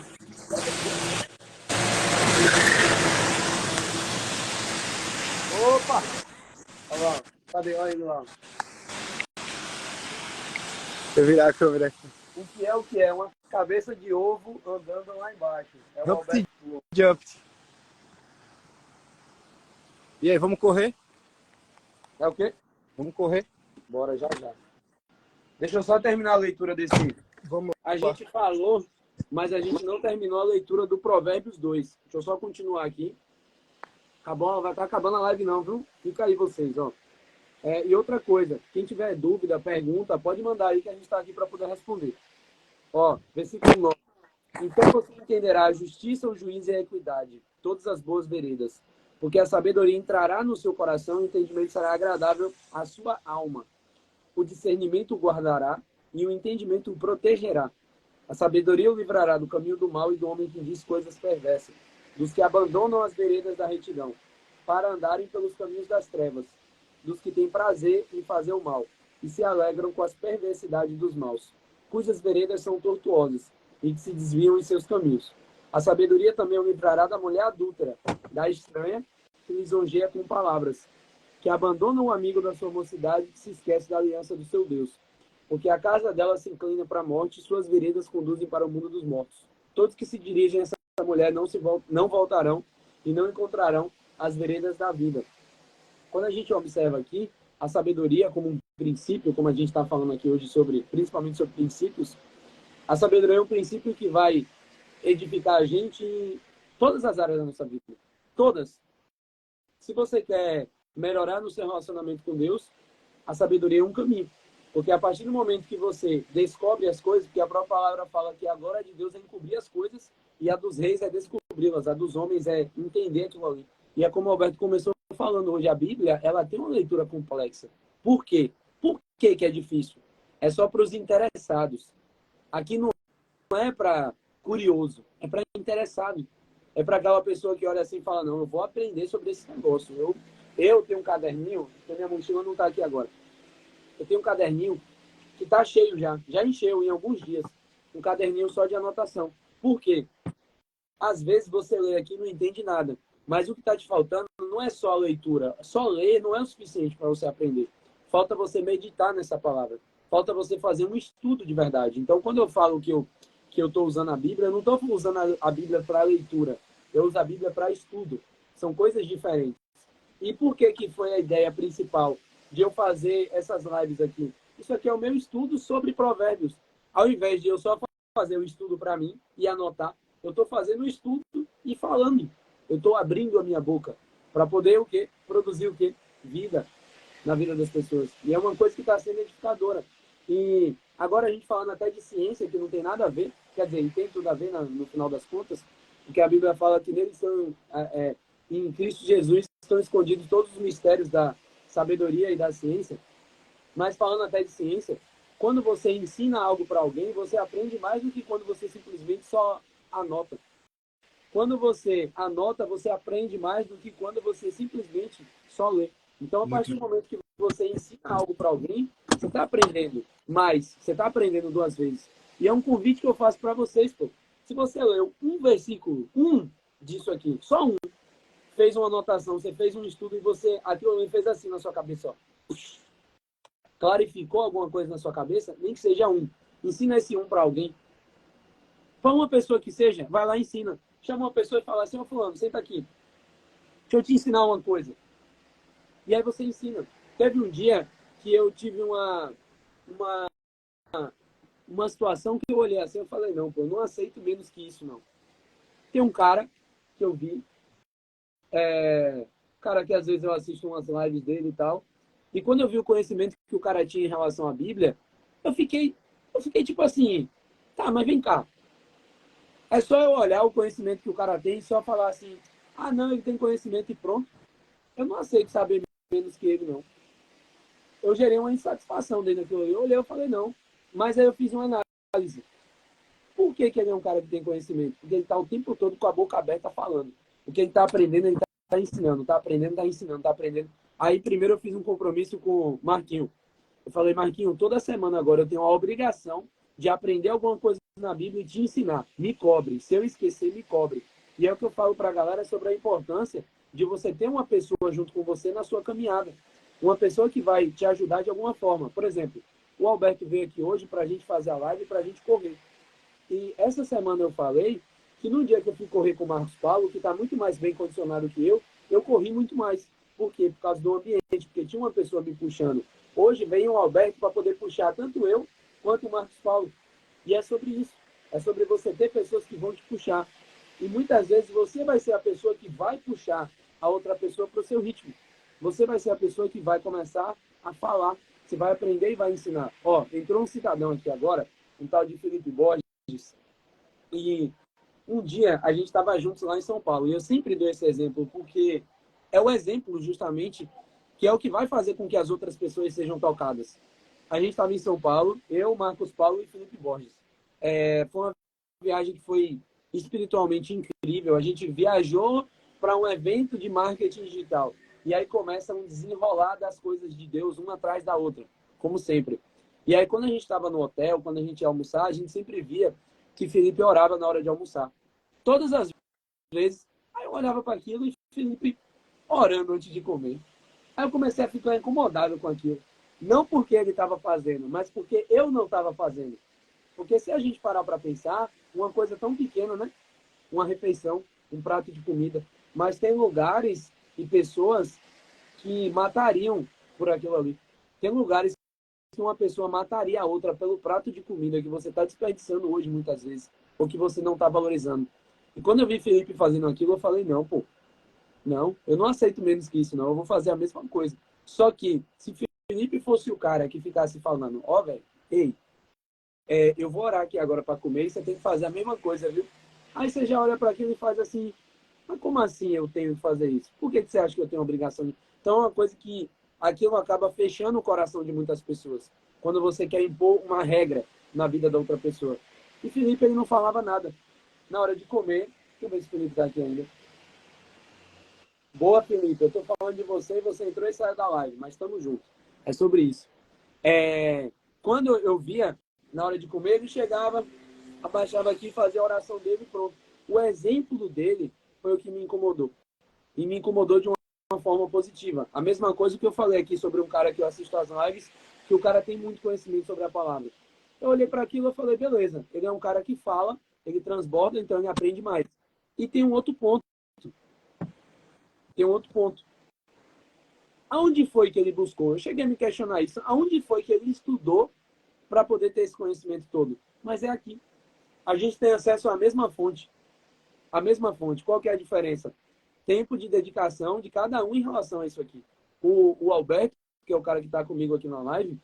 Opa! Olha lá. Cadê? Olha ele lá. Deixa eu virar a câmera aqui. O que é o que é? Uma cabeça de ovo andando lá embaixo. É o Alberto Flor. Jump. E aí, vamos correr? É o quê? Vamos correr? Bora, já, já. Deixa eu só terminar a leitura desse. Vamos. A gente falou, mas a gente não terminou a leitura do Provérbios 2. Deixa eu só continuar aqui. Acabou, vai estar acabando a live não, viu? Fica aí vocês, ó. E outra coisa, quem tiver dúvida, pergunta, pode mandar aí que a gente está aqui para poder responder. Ó, versículo 9. Então você entenderá a justiça, o juízo e a equidade, todas as boas veredas. Porque a sabedoria entrará no seu coração e o entendimento será agradável à sua alma. O discernimento o guardará e o entendimento o protegerá. A sabedoria o livrará do caminho do mal e do homem que diz coisas perversas, dos que abandonam as veredas da retidão, para andarem pelos caminhos das trevas, dos que têm prazer em fazer o mal e se alegram com as perversidades dos maus. cujas veredas são tortuosas e que se desviam em seus caminhos. A sabedoria também o livrará da mulher adúltera, da estranha, que lisonjeia com palavras, que abandona o amigo da sua mocidade e que se esquece da aliança do seu Deus. Porque a casa dela se inclina para a morte e suas veredas conduzem para o mundo dos mortos. Todos que se dirigem a essa mulher não voltarão e não encontrarão as veredas da vida. Quando a gente observa aqui a sabedoria como um princípio, como a gente está falando aqui hoje, principalmente sobre princípios, a sabedoria é um princípio que vai edificar a gente em todas as áreas da nossa vida. Todas. Se você quer melhorar no seu relacionamento com Deus, a sabedoria é um caminho. Porque a partir do momento que você descobre as coisas, porque a própria palavra fala que a glória de Deus é encobrir as coisas e a dos reis é descobri-las, a dos homens é entender aquilo ali. E é como o Alberto começou falando hoje, a Bíblia, ela tem uma leitura complexa. Por quê? Por que é difícil? É só para os interessados. Aqui não é para curioso, é para interessado. É para aquela pessoa que olha assim e fala, não, eu vou aprender sobre esse negócio. Eu tenho um caderninho, porque minha mochila não está aqui agora. Eu tenho um caderninho que está cheio já encheu em alguns dias. Um caderninho só de anotação. Por quê? Às vezes você lê aqui e não entende nada. Mas o que está te faltando não é só a leitura. Só ler não é o suficiente para você aprender. Falta você meditar nessa palavra. Falta você fazer um estudo de verdade. Então, quando eu falo que eu estou usando a Bíblia, eu não estou usando a Bíblia para leitura. Eu uso a Bíblia para estudo. São coisas diferentes. E por que foi a ideia principal de eu fazer essas lives aqui? Isso aqui é o meu estudo sobre provérbios. Ao invés de eu só fazer o estudo para mim e anotar, eu estou fazendo o estudo e falando. Eu estou abrindo a minha boca para poder o quê? Produzir o quê? Vida na vida das pessoas. E é uma coisa que está sendo edificadora. E agora a gente falando até de ciência, que não tem nada a ver, quer dizer, tem tudo a ver no final das contas, porque a Bíblia fala que neles são, em Cristo Jesus estão escondidos todos os mistérios da sabedoria e da ciência. Mas falando até de ciência, quando você ensina algo para alguém, você aprende mais do que quando você simplesmente só anota. Quando você anota, você aprende mais do que quando você simplesmente só lê. Então, a partir do momento que você ensina algo para alguém, você está aprendendo mais, você está aprendendo 2 vezes. E é um convite que eu faço para vocês, pô. Se você leu um versículo, disso aqui, só um, fez uma anotação, você fez um estudo e você, aquilo ali fez assim na sua cabeça, ó. Clarificou alguma coisa na sua cabeça, nem que seja um. Ensina esse um para alguém. Para uma pessoa que seja, vai lá e ensina. Chama uma pessoa e fala assim, ô fulano, senta aqui. Deixa eu te ensinar uma coisa. E aí você ensina. Teve um dia que eu tive uma situação que eu olhei assim, eu falei, não, pô, eu não aceito menos que isso, não. Tem um cara que eu vi, cara que às vezes eu assisto umas lives dele e tal, e quando eu vi o conhecimento que o cara tinha em relação à Bíblia, eu fiquei tipo assim, tá, mas vem cá. É só eu olhar o conhecimento que o cara tem e só falar assim, ah, não, ele tem conhecimento e pronto. Eu não aceito saber menos que ele, não. Eu gerei uma insatisfação dentro daquilo ali. Eu olhei e falei, não. Mas aí eu fiz uma análise. Por que ele é um cara que tem conhecimento? Porque ele está o tempo todo com a boca aberta falando. O que ele está aprendendo, ele está ensinando. Está aprendendo, está ensinando, está aprendendo. Aí primeiro eu fiz um compromisso com o Marquinho. Eu falei, Marquinho, toda semana agora eu tenho a obrigação de aprender alguma coisa na Bíblia e te ensinar. Me cobre. Se eu esquecer, me cobre. E é o que eu falo para a galera sobre a importância de você ter uma pessoa junto com você na sua caminhada. Uma pessoa que vai te ajudar de alguma forma. Por exemplo, o Alberto veio aqui hoje para a gente fazer a live e para a gente correr. E essa semana eu falei que no dia que eu fui correr com o Marcos Paulo, que está muito mais bem condicionado que eu corri muito mais. Por quê? Por causa do ambiente, porque tinha uma pessoa me puxando. Hoje vem o Alberto para poder puxar tanto eu quanto o Marcos Paulo. E é sobre isso. É sobre você ter pessoas que vão te puxar. E muitas vezes você vai ser a pessoa que vai puxar a outra pessoa para o seu ritmo. Você vai ser a pessoa que vai começar a falar. Você vai aprender e vai ensinar. Ó, entrou um cidadão aqui agora, um tal de Felipe Borges, e um dia a gente estava juntos lá em São Paulo. E eu sempre dou esse exemplo, porque é o exemplo justamente que é o que vai fazer com que as outras pessoas sejam tocadas. A gente estava em São Paulo, eu, Marcos Paulo e Felipe Borges. Foi uma viagem que foi espiritualmente incrível. A gente viajou para um evento de marketing digital. E aí começa um desenrolar das coisas de Deus, uma atrás da outra, como sempre. E aí, quando a gente estava no hotel, quando a gente ia almoçar, a gente sempre via que Felipe orava na hora de almoçar. Todas as vezes, aí eu olhava para aquilo e Felipe orando antes de comer. Aí eu comecei a ficar incomodado com aquilo. Não porque ele estava fazendo, mas porque eu não estava fazendo. Porque se a gente parar para pensar, uma coisa tão pequena, né? Uma refeição, um prato de comida. Mas tem lugares e pessoas que matariam por aquilo ali. Tem lugares que uma pessoa mataria a outra pelo prato de comida que você está desperdiçando hoje, muitas vezes, ou que você não está valorizando. E quando eu vi Felipe fazendo aquilo, eu falei, não, pô, não, eu não aceito menos que isso, não, eu vou fazer a mesma coisa. Só que, se Felipe fosse o cara que ficasse falando, ó, velho, ei, eu vou orar aqui agora para comer e você tem que fazer a mesma coisa, viu? Aí você já olha para aquilo e faz assim, mas como assim eu tenho que fazer isso? Por que você acha que eu tenho obrigação de... Então, é uma coisa que aquilo acaba fechando o coração de muitas pessoas. Quando você quer impor uma regra na vida da outra pessoa. E Felipe, ele não falava nada. Na hora de comer, deixa eu ver se o Felipe está aqui ainda. Boa, Felipe, eu estou falando de você e você entrou e saiu da live, mas estamos juntos. É sobre isso. Quando eu via, na hora de comer, ele chegava, abaixava aqui, fazia a oração dele e pronto. O exemplo dele foi o que me incomodou. E me incomodou de uma forma positiva. A mesma coisa que eu falei aqui sobre um cara que eu assisto às lives, que o cara tem muito conhecimento sobre a palavra. Eu olhei para aquilo e falei, beleza, ele é um cara que fala, ele transborda, então ele aprende mais. E tem um outro ponto. Tem um outro ponto. Aonde foi que ele buscou? Eu cheguei a me questionar isso. Aonde foi que ele estudou para poder ter esse conhecimento todo? Mas é aqui. A gente tem acesso à mesma fonte. A mesma fonte. Qual que é a diferença? Tempo de dedicação de cada um em relação a isso aqui. O Alberto, que é o cara que está comigo aqui na live,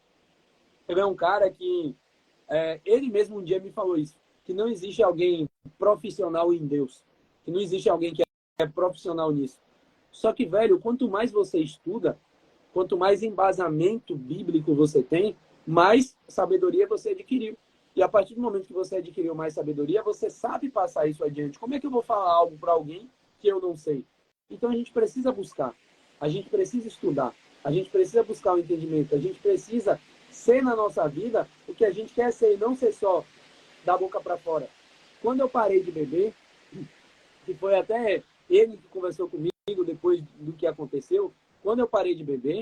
ele é um cara que ele mesmo um dia me falou isso, que não existe alguém profissional em Deus, que não existe alguém que é profissional nisso. Só que, velho, quanto mais você estuda, quanto mais embasamento bíblico você tem, mais sabedoria você adquiriu. E a partir do momento que você adquiriu mais sabedoria, você sabe passar isso adiante. Como é que eu vou falar algo para alguém que eu não sei? Então a gente precisa buscar, a gente precisa estudar, a gente precisa buscar o entendimento, a gente precisa ser na nossa vida o que a gente quer ser e não ser só da boca para fora. Quando eu parei de beber, que foi até ele que conversou comigo depois do que aconteceu, quando eu parei de beber,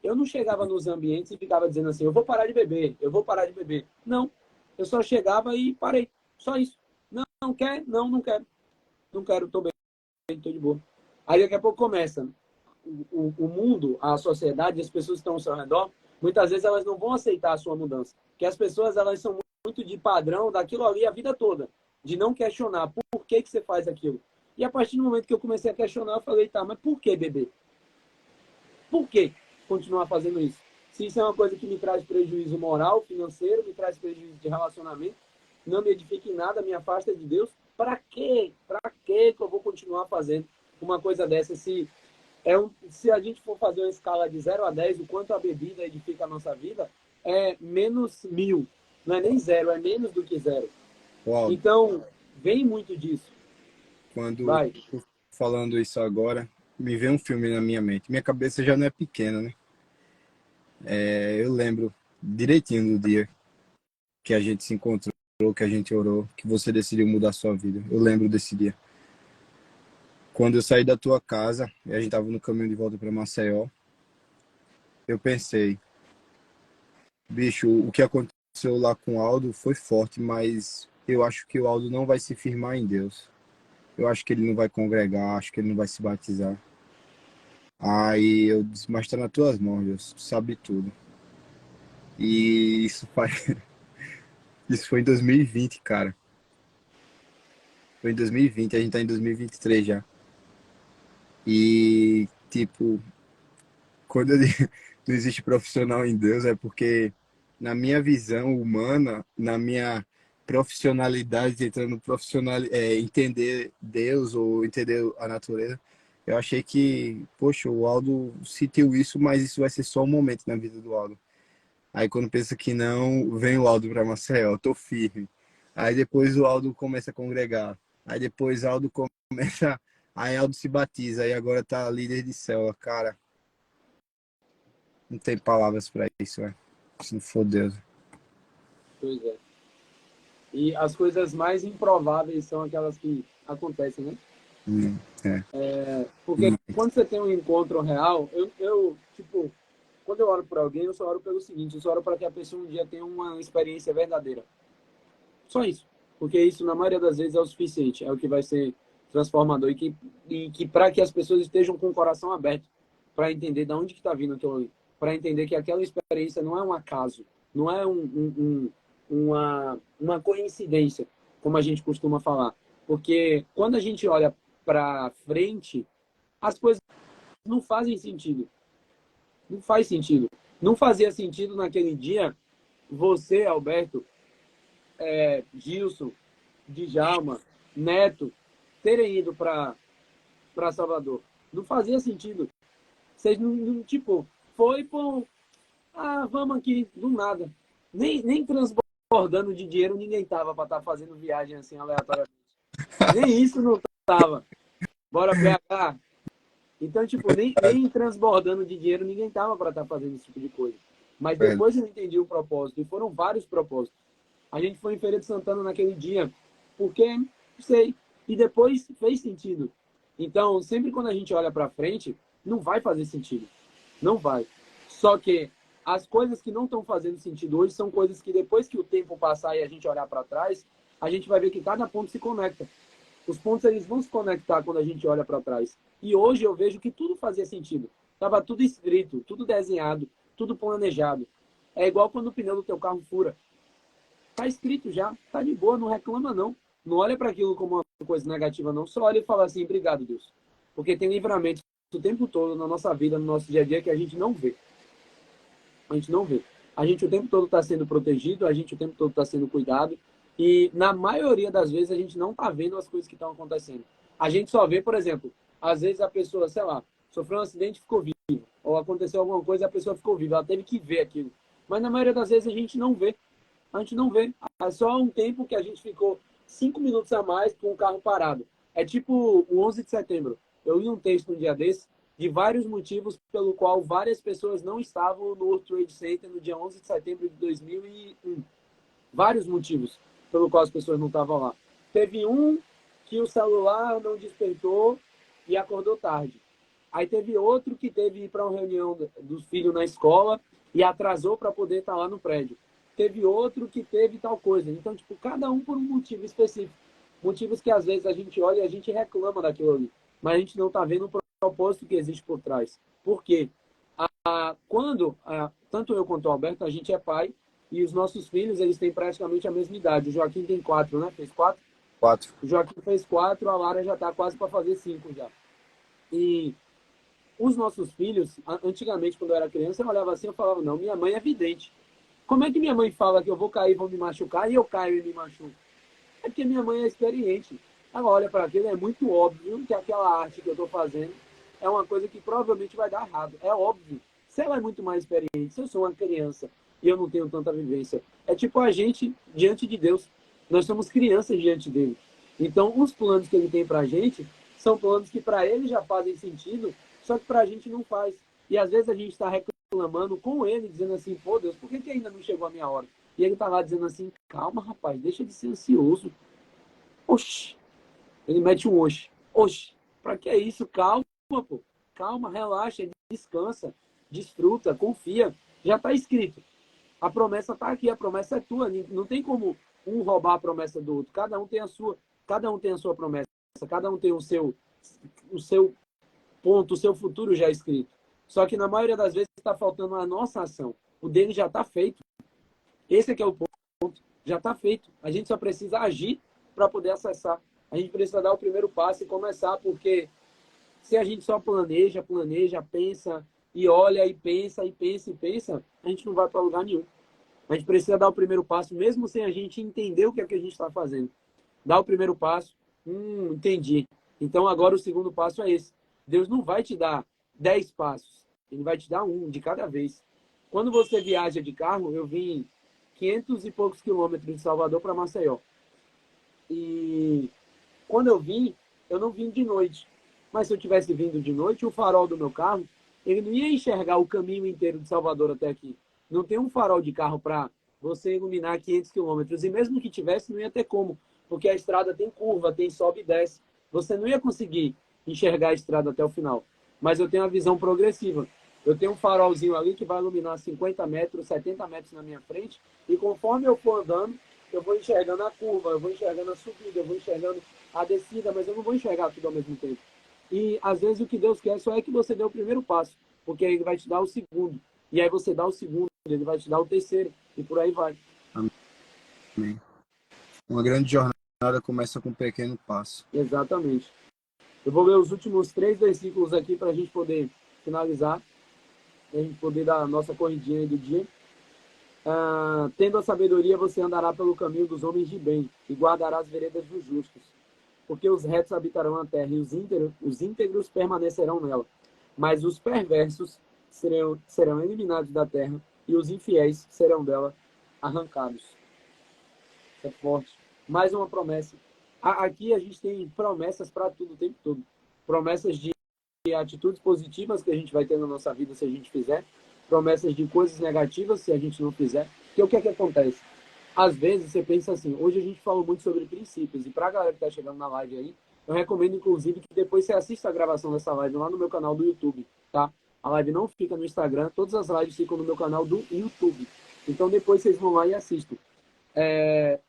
eu não chegava nos ambientes e ficava dizendo assim, eu vou parar de beber, eu vou parar de beber. Não, eu só chegava e parei. Só isso. Não, não quer? Não, não quero. Não quero, tô bem, tô de boa. Aí daqui a pouco começa. O mundo, a sociedade, as pessoas que estão ao seu redor, muitas vezes elas não vão aceitar a sua mudança. Porque as pessoas, elas são muito de padrão daquilo ali a vida toda. De não questionar por que você faz aquilo. E a partir do momento que eu comecei a questionar, eu falei, tá, mas por que beber? Por que continuar fazendo isso? Se isso é uma coisa que me traz prejuízo moral, financeiro, me traz prejuízo de relacionamento, não me edifica em nada, me afasta de Deus, para quê? Para que eu vou continuar fazendo uma coisa dessa? Se a gente for fazer uma escala de 0 a 10, o quanto a bebida edifica a nossa vida, é menos 1000. Não é nem zero, é menos do que zero. Uau, Então, vem muito disso. quando Vai. falando isso agora, me veio um filme na minha mente. Minha cabeça já não é pequena, né? Eu lembro direitinho do dia que a gente se encontrou, que a gente orou, que você decidiu mudar a sua vida. Eu lembro desse dia. Quando eu saí da tua casa, e a gente estava no caminho de volta para Maceió, eu pensei, bicho, o que aconteceu lá com o Aldo foi forte, mas eu acho que o Aldo não vai se firmar em Deus. Eu acho que ele não vai congregar, acho que ele não vai se batizar. Aí eu disse, mas tá nas tuas mãos, Deus, tu sabe tudo. E isso foi em 2020, cara. Foi em 2020, a gente tá em 2023 já. E, tipo, quando eu digo não existe profissional em Deus, é porque, na minha visão humana, na minha profissionalidade, tentando entender Deus ou entender a natureza, eu achei que, poxa, o Aldo sentiu isso, mas isso vai ser só um momento na vida do Aldo. Aí quando pensa que não, vem o Aldo para Maceió, tô firme. Aí depois o Aldo começa a congregar. Aí depois o Aldo começa, aí Aldo se batiza, aí agora tá líder de célula, cara. Não tem palavras para isso, velho. Se não for Deus. Pois é. E as coisas mais improváveis são aquelas que acontecem, né? Porque quando você tem um encontro real, tipo, quando eu oro por alguém, eu só oro pelo seguinte, eu só oro para que a pessoa um dia tenha uma experiência verdadeira. Só isso. Porque isso, na maioria das vezes, é o suficiente. É o que vai ser transformador. E que para que as pessoas estejam com o coração aberto para entender de onde que está vindo aquilo ali. Para entender que aquela experiência não é um acaso. Não é uma coincidência, como a gente costuma falar. Porque quando a gente olha para frente, as coisas não fazem sentido. Não faz sentido. Não fazia sentido naquele dia você, Alberto, Gilson, Djalma, Neto, terem ido para Salvador. Não fazia sentido. Vocês não tipo, foi por. Ah, vamos aqui, do nada. Nem transbordando de dinheiro ninguém tava para estar fazendo viagem assim aleatoriamente. Nem isso não tava. Bora PH. Então, tipo, nem transbordando de dinheiro ninguém tava para estar fazendo esse tipo de coisa. Mas depois eu entendi o propósito, e foram vários propósitos. A gente foi em Feira de Santana naquele dia, porque, não sei, e depois fez sentido. Então, sempre quando a gente olha para frente, não vai fazer sentido. Não vai. Só que as coisas que não estão fazendo sentido hoje são coisas que depois que o tempo passar e a gente olhar para trás, a gente vai ver que cada ponto se conecta. Os pontos eles vão se conectar quando a gente olha para trás. E hoje eu vejo que tudo fazia sentido. Estava tudo escrito, tudo desenhado, tudo planejado. É igual quando o pneu do teu carro fura. Tá escrito já, tá de boa, não reclama não. Não olha para aquilo como uma coisa negativa não, só olha e fala assim, obrigado Deus. Porque tem livramento o tempo todo na nossa vida, no nosso dia a dia, que a gente não vê. A gente não vê. A gente o tempo todo está sendo protegido, a gente o tempo todo está sendo cuidado, e na maioria das vezes a gente não está vendo as coisas que estão acontecendo. A gente só vê, por exemplo, às vezes a pessoa, sei lá, sofreu um acidente e ficou viva, ou aconteceu alguma coisa e a pessoa ficou viva, ela teve que ver aquilo. Mas na maioria das vezes a gente não vê. A gente não vê. É só um tempo que a gente ficou 5 minutos a mais com o carro parado. É tipo o 11 de setembro. Eu li um texto um dia desse de vários motivos pelo qual várias pessoas não estavam no World Trade Center no dia 11 de setembro de 2001. Vários motivos pelo qual as pessoas não estavam lá. Teve um que o celular não despertou e acordou tarde. Aí teve outro que teve que ir para uma reunião dos filhos na escola e atrasou para poder estar lá no prédio. Teve outro que teve tal coisa. Então, tipo, cada um por um motivo específico. Motivos que às vezes a gente olha e a gente reclama daquilo ali. Mas a gente não está vendo o propósito que existe por trás. Por quê? Tanto eu quanto o Alberto, a gente é pai e os nossos filhos, eles têm praticamente a mesma idade. O Joaquim tem 4, né? Fez 4? 4. O Joaquim fez 4, a Lara já está quase para fazer 5 já. E os nossos filhos, antigamente, quando eu era criança, eu olhava assim e falava, não, minha mãe é vidente. Como é que minha mãe fala que eu vou cair, vou me machucar, e eu caio e me machuco? É porque minha mãe é experiente. Ela olha para aquilo, é muito óbvio que aquela arte que eu estou fazendo é uma coisa que provavelmente vai dar errado. É óbvio. Se ela é muito mais experiente, se eu sou uma criança e eu não tenho tanta vivência, é tipo a gente diante de Deus. Nós somos crianças diante dele. Então, os planos que ele tem para a gente são planos que para ele já fazem sentido, só que para a gente não faz. E às vezes a gente está reclamando com ele, dizendo assim, pô Deus, por que ainda não chegou a minha hora? E ele está lá dizendo assim, calma rapaz, deixa de ser ansioso. Oxi. Ele mete um oxi. Oxi, para que isso? Calma, pô. Calma, relaxa, descansa, desfruta, confia. Já está escrito. A promessa está aqui, a promessa é tua. Não tem como um roubar a promessa do outro. Cada um tem a sua promessa. Cada um tem o seu ponto, o seu futuro já escrito. Só que na maioria das vezes está faltando a nossa ação. O dele já está feito. Esse aqui é o ponto. Já está feito. A gente só precisa agir para poder acessar. A gente precisa dar o primeiro passo e começar, porque se a gente só planeja, pensa, e olha, e pensa, a gente não vai para lugar nenhum. A gente precisa dar o primeiro passo, mesmo sem a gente entender o que é que a gente está fazendo. Dar o primeiro passo, entendi. Então agora o segundo passo é esse. Deus não vai te dar 10 passos, ele vai te dar um de cada vez. Quando você viaja de carro, eu vim 500 e poucos quilômetros de Salvador para Maceió. E quando eu não vim de noite. Mas se eu tivesse vindo de noite, o farol do meu carro, ele não ia enxergar o caminho inteiro de Salvador até aqui. Não tem um farol de carro para você iluminar 500 quilômetros. E mesmo que tivesse, não ia ter como, porque a estrada tem curva, tem sobe e desce. Você não ia conseguir enxergar a estrada até o final. Mas eu tenho a visão progressiva. Eu tenho um farolzinho ali que vai iluminar 50 metros, 70 metros na minha frente, e conforme eu for andando, eu vou enxergando a curva, eu vou enxergando a subida, eu vou enxergando a descida, mas eu não vou enxergar tudo ao mesmo tempo. E às vezes o que Deus quer só é que você dê o primeiro passo, porque aí ele vai te dar o segundo. E aí você dá o segundo, ele vai te dar o terceiro, e por aí vai. Amém. Uma grande jornada começa com um pequeno passo. Exatamente. Eu vou ler os últimos 3 versículos aqui para a gente poder finalizar, para a gente poder dar a nossa corridinha aí do dia. Tendo a sabedoria, você andará pelo caminho dos homens de bem e guardará as veredas dos justos. Porque os retos habitarão a terra e os íntegros permanecerão nela. Mas os perversos serão eliminados da terra e os infiéis serão dela arrancados. Isso é forte. Mais uma promessa. Aqui a gente tem promessas para tudo o tempo todo. Promessas de atitudes positivas que a gente vai ter na nossa vida se a gente fizer. Promessas de coisas negativas se a gente não fizer. Porque o que é que acontece? Às vezes você pensa assim, hoje a gente falou muito sobre princípios, e para a galera que está chegando na live aí, eu recomendo inclusive que depois você assista a gravação dessa live lá no meu canal do YouTube, tá? A live não fica no Instagram, todas as lives ficam no meu canal do YouTube. Então depois vocês vão lá e assistam.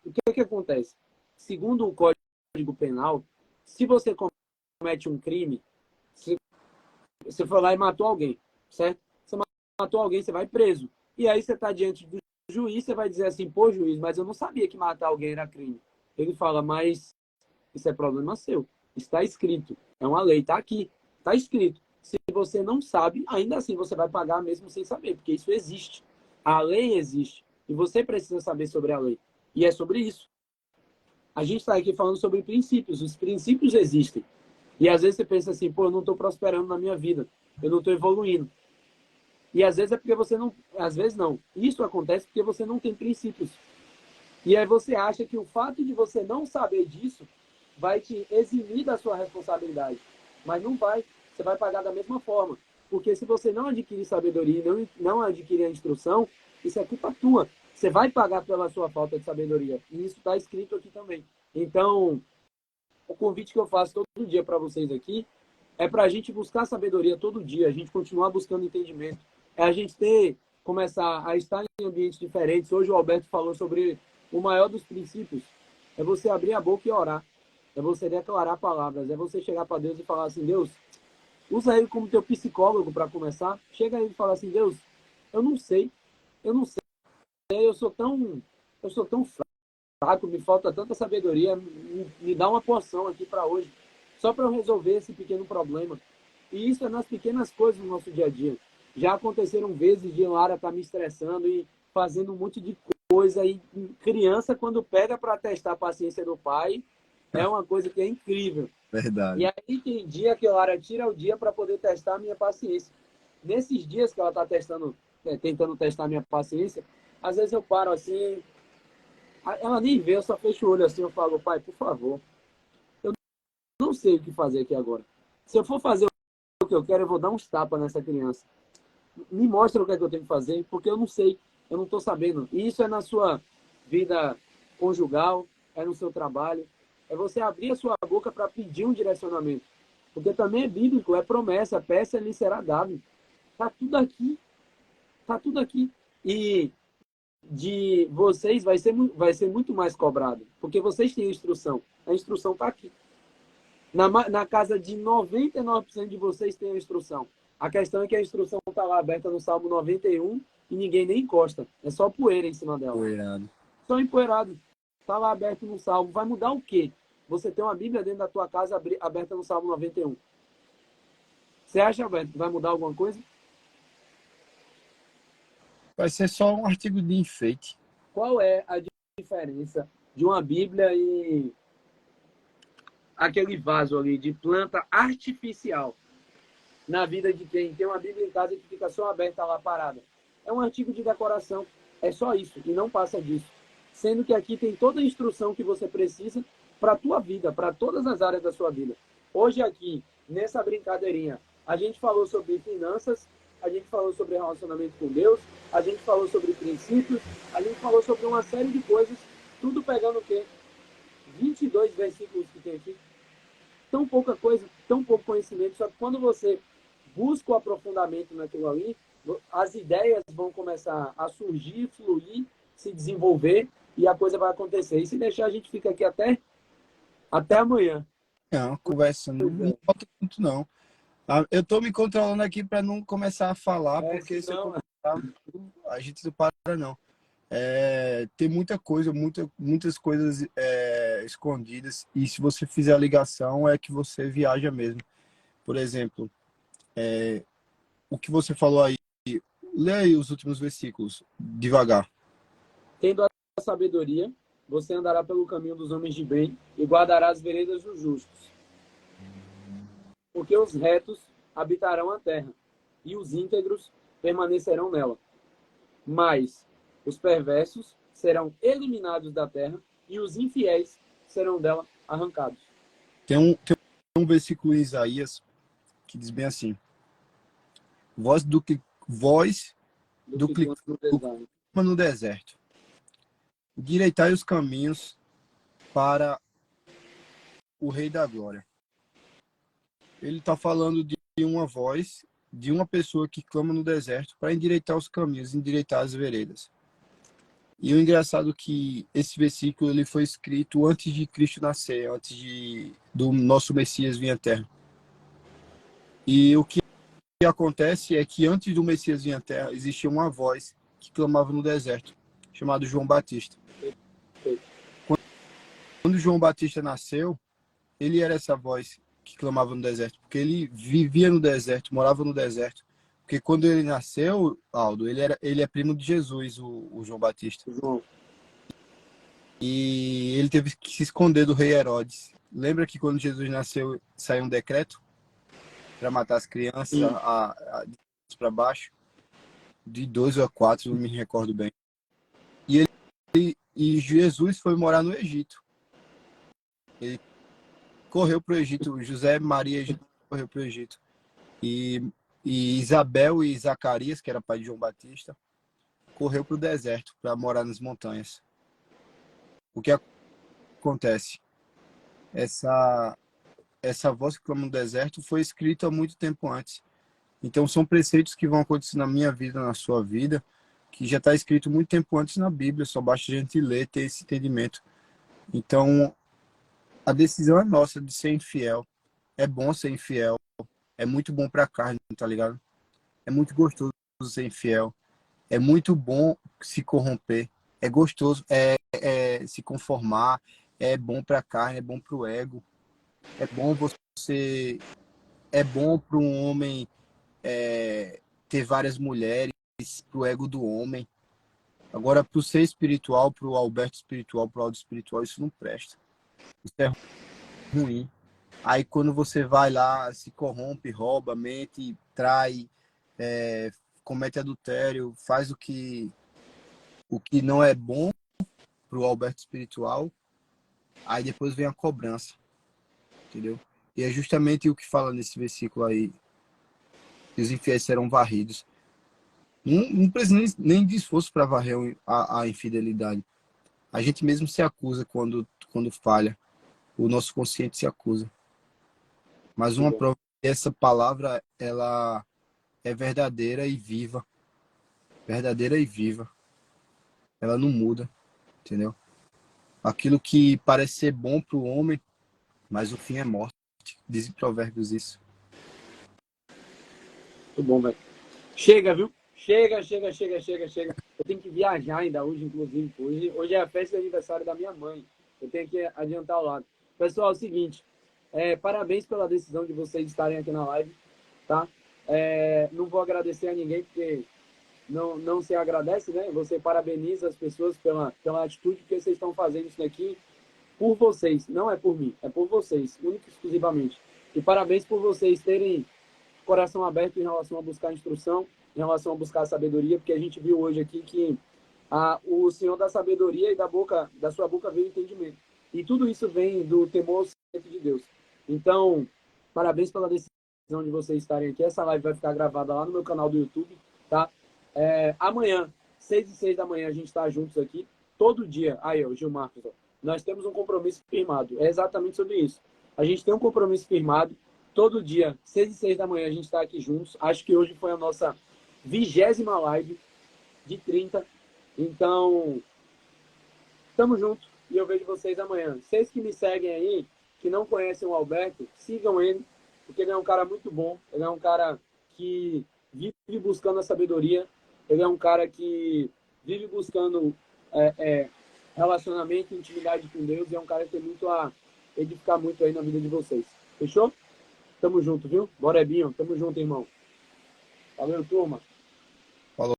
O que é que acontece? Segundo o Código Penal, se você comete um crime, se você foi lá e matou alguém, certo? Você matou alguém, você vai preso. E aí você está diante do juiz, você vai dizer assim, pô, juiz, mas eu não sabia que matar alguém era crime. Ele fala, mas isso é problema seu. Está escrito. É uma lei, está aqui. Está escrito. Se você não sabe, ainda assim você vai pagar mesmo sem saber, porque isso existe. A lei existe. E você precisa saber sobre a lei. E é sobre isso. A gente está aqui falando sobre princípios. Os princípios existem. E às vezes você pensa assim, pô, eu não estou prosperando na minha vida. Eu não estou evoluindo. E às vezes é porque você não... Às vezes não. Isso acontece porque você não tem princípios. E aí você acha que o fato de você não saber disso vai te eximir da sua responsabilidade. Mas não vai. Você vai pagar da mesma forma. Porque se você não adquirir sabedoria e não adquirir a instrução, isso é culpa tua. Você vai pagar pela sua falta de sabedoria. E isso está escrito aqui também. Então, o convite que eu faço todo dia para vocês aqui é para a gente buscar sabedoria todo dia, a gente continuar buscando entendimento. É a gente começar a estar em ambientes diferentes. Hoje o Alberto falou sobre o maior dos princípios. É você abrir a boca e orar. É você declarar palavras. É você chegar para Deus e falar assim, Deus, usa ele como teu psicólogo para começar. Chega aí e fala assim, Deus, eu não sei, eu sou tão fraco, me falta tanta sabedoria, me dá uma porção aqui para hoje, só para eu resolver esse pequeno problema. E isso é nas pequenas coisas do nosso dia a dia. Já aconteceram vezes de Lara estar me estressando e fazendo um monte de coisa, e criança, quando pega para testar a paciência do pai, é uma coisa que é incrível. Verdade. E aí tem dia que a Lara tira o dia para poder testar a minha paciência. Nesses dias que ela está tentando testar a minha paciência, às vezes eu paro assim, ela nem vê, eu só fecho o olho assim, eu falo, pai, por favor, eu não sei o que fazer aqui agora. Se eu for fazer o que eu quero, eu vou dar uns tapas nessa criança. Me mostra o que é que eu tenho que fazer, porque eu não sei, eu não estou sabendo. E isso é na sua vida conjugal, é no seu trabalho. É você abrir a sua boca para pedir um direcionamento. Porque também é bíblico, é promessa, peça lhe será dado. Está tudo aqui. Está tudo aqui. E de vocês vai ser muito mais cobrado, porque vocês têm a instrução. A instrução está aqui. Na casa de 99% de vocês tem a instrução. A questão é que a instrução está lá aberta no Salmo 91 e ninguém nem encosta. É só poeira em cima dela. Empoeirado. Só empoeirado. Está lá aberto no Salmo. Vai mudar o quê? Você tem uma Bíblia dentro da tua casa aberta no Salmo 91. Você acha, Alberto, que vai mudar alguma coisa? Vai ser só um artigo de enfeite. Qual é a diferença de uma Bíblia e aquele vaso ali de planta artificial na vida de quem tem uma Bíblia em casa que fica só aberta lá parada? É um artigo de decoração. É só isso. E não passa disso. Sendo que aqui tem toda a instrução que você precisa para a tua vida, para todas as áreas da sua vida. Hoje aqui, nessa brincadeirinha, a gente falou sobre finanças, a gente falou sobre relacionamento com Deus, a gente falou sobre princípios, a gente falou sobre uma série de coisas, tudo pegando o quê? 22 versículos que tem aqui. Tão pouca coisa, tão pouco conhecimento, só que quando você busca o aprofundamento naquilo ali, as ideias vão começar a surgir, fluir, se desenvolver e a coisa vai acontecer. E se deixar, a gente fica aqui até amanhã. Não, conversa não falta muito, não. Eu tô me controlando aqui para não começar a falar, porque se eu começar, a gente não para, não. Tem muita coisa, muitas coisas escondidas, e se você fizer a ligação, é que você viaja mesmo. Por exemplo, o que você falou aí, lê aí os últimos versículos, devagar. Tendo a sabedoria, você andará pelo caminho dos homens de bem e guardará as veredas dos justos. Porque os retos habitarão a terra, e os íntegros permanecerão nela. Mas os perversos serão eliminados da terra, e os infiéis serão dela arrancados. Tem um versículo em Isaías que diz bem assim: voz do que clama no deserto, endireitai os caminhos para o Rei da Glória. Ele está falando de uma voz, de uma pessoa que clama no deserto para endireitar os caminhos, endireitar as veredas. E o engraçado é que esse versículo ele foi escrito antes de Cristo nascer, do nosso Messias vir à Terra. E o que acontece é que antes do Messias vir à Terra, existia uma voz que clamava no deserto, chamado João Batista. Quando João Batista nasceu, ele era essa voz que clamava no deserto, porque ele vivia no deserto, morava no deserto. Porque quando ele nasceu, Aldo, ele é primo de Jesus, o João Batista. João. E ele teve que se esconder do rei Herodes. Lembra que quando Jesus nasceu, saiu um decreto para matar as crianças para baixo? De 2 a 4, não me recordo bem. E Jesus foi morar no Egito. Ele correu para o Egito, José, Maria, correu para o Egito. E Isabel e Zacarias, que era pai de João Batista, correu para o deserto para morar nas montanhas. O que acontece? Essa voz que clama no deserto foi escrita há muito tempo antes. Então são preceitos que vão acontecer na minha vida, na sua vida, que já está escrito muito tempo antes na Bíblia, só basta a gente ler, ter esse entendimento. Então a decisão é nossa de ser infiel. É bom ser infiel, é muito bom para a carne, tá ligado? É muito gostoso ser infiel, é muito bom se corromper, é gostoso se conformar, é bom para a carne, é bom para o ego, é bom para um homem ter várias mulheres, para o ego do homem. Agora, para o ser espiritual, para o Alberto espiritual, para o Aldo espiritual, isso não presta. Isso é ruim. Aí quando você vai lá, se corrompe, rouba, mente, trai, comete adultério, faz o que não é bom para o Alberto espiritual, aí depois vem a cobrança, entendeu? E é justamente o que fala nesse versículo aí, que os infiéis serão varridos. Não precisa nem de esforço para varrer a infidelidade. A gente mesmo se acusa quando falha. O nosso consciente se acusa. Mas uma prova que essa palavra, ela é verdadeira e viva. Verdadeira e viva. Ela não muda, entendeu? Aquilo que parece ser bom para o homem, mas o fim é morte. Dizem Provérbios isso. Muito bom, velho. Chega, viu? Chega. Eu tenho que viajar ainda hoje, inclusive. Hoje é a festa de aniversário da minha mãe. Eu tenho que adiantar o lado. Pessoal, é o seguinte. Parabéns pela decisão de vocês estarem aqui na live, tá? Não vou agradecer a ninguém, porque não se agradece, né? Você parabeniza as pessoas pela atitude que vocês estão fazendo isso daqui por vocês. Não é por mim, é por vocês, única e exclusivamente. E parabéns por vocês terem coração aberto em relação a buscar instrução, em relação a buscar sabedoria, porque a gente viu hoje aqui que o Senhor da sabedoria e da sua boca veio o entendimento. E tudo isso vem do temor de Deus. Então, parabéns pela decisão de vocês estarem aqui. Essa live vai ficar gravada lá no meu canal do YouTube, tá? Amanhã, 6 e 6 da manhã, a gente está juntos aqui, todo dia. Aí, ó, Gilmar, nós temos um compromisso firmado. É exatamente sobre isso. A gente tem um compromisso firmado. Todo dia, 6 e 6 da manhã, a gente está aqui juntos. Acho que hoje foi a nossa 20ª live de 30. Então, tamo junto. E eu vejo vocês amanhã. Vocês que me seguem aí, que não conhecem o Alberto, sigam ele, porque ele é um cara muito bom. Ele é um cara que vive buscando a sabedoria. Ele é um cara que vive buscando relacionamento, intimidade com Deus. E é um cara que tem muito a edificar muito aí na vida de vocês. Fechou? Tamo junto, viu? Bora, Binho. Tamo junto, irmão. Valeu, turma.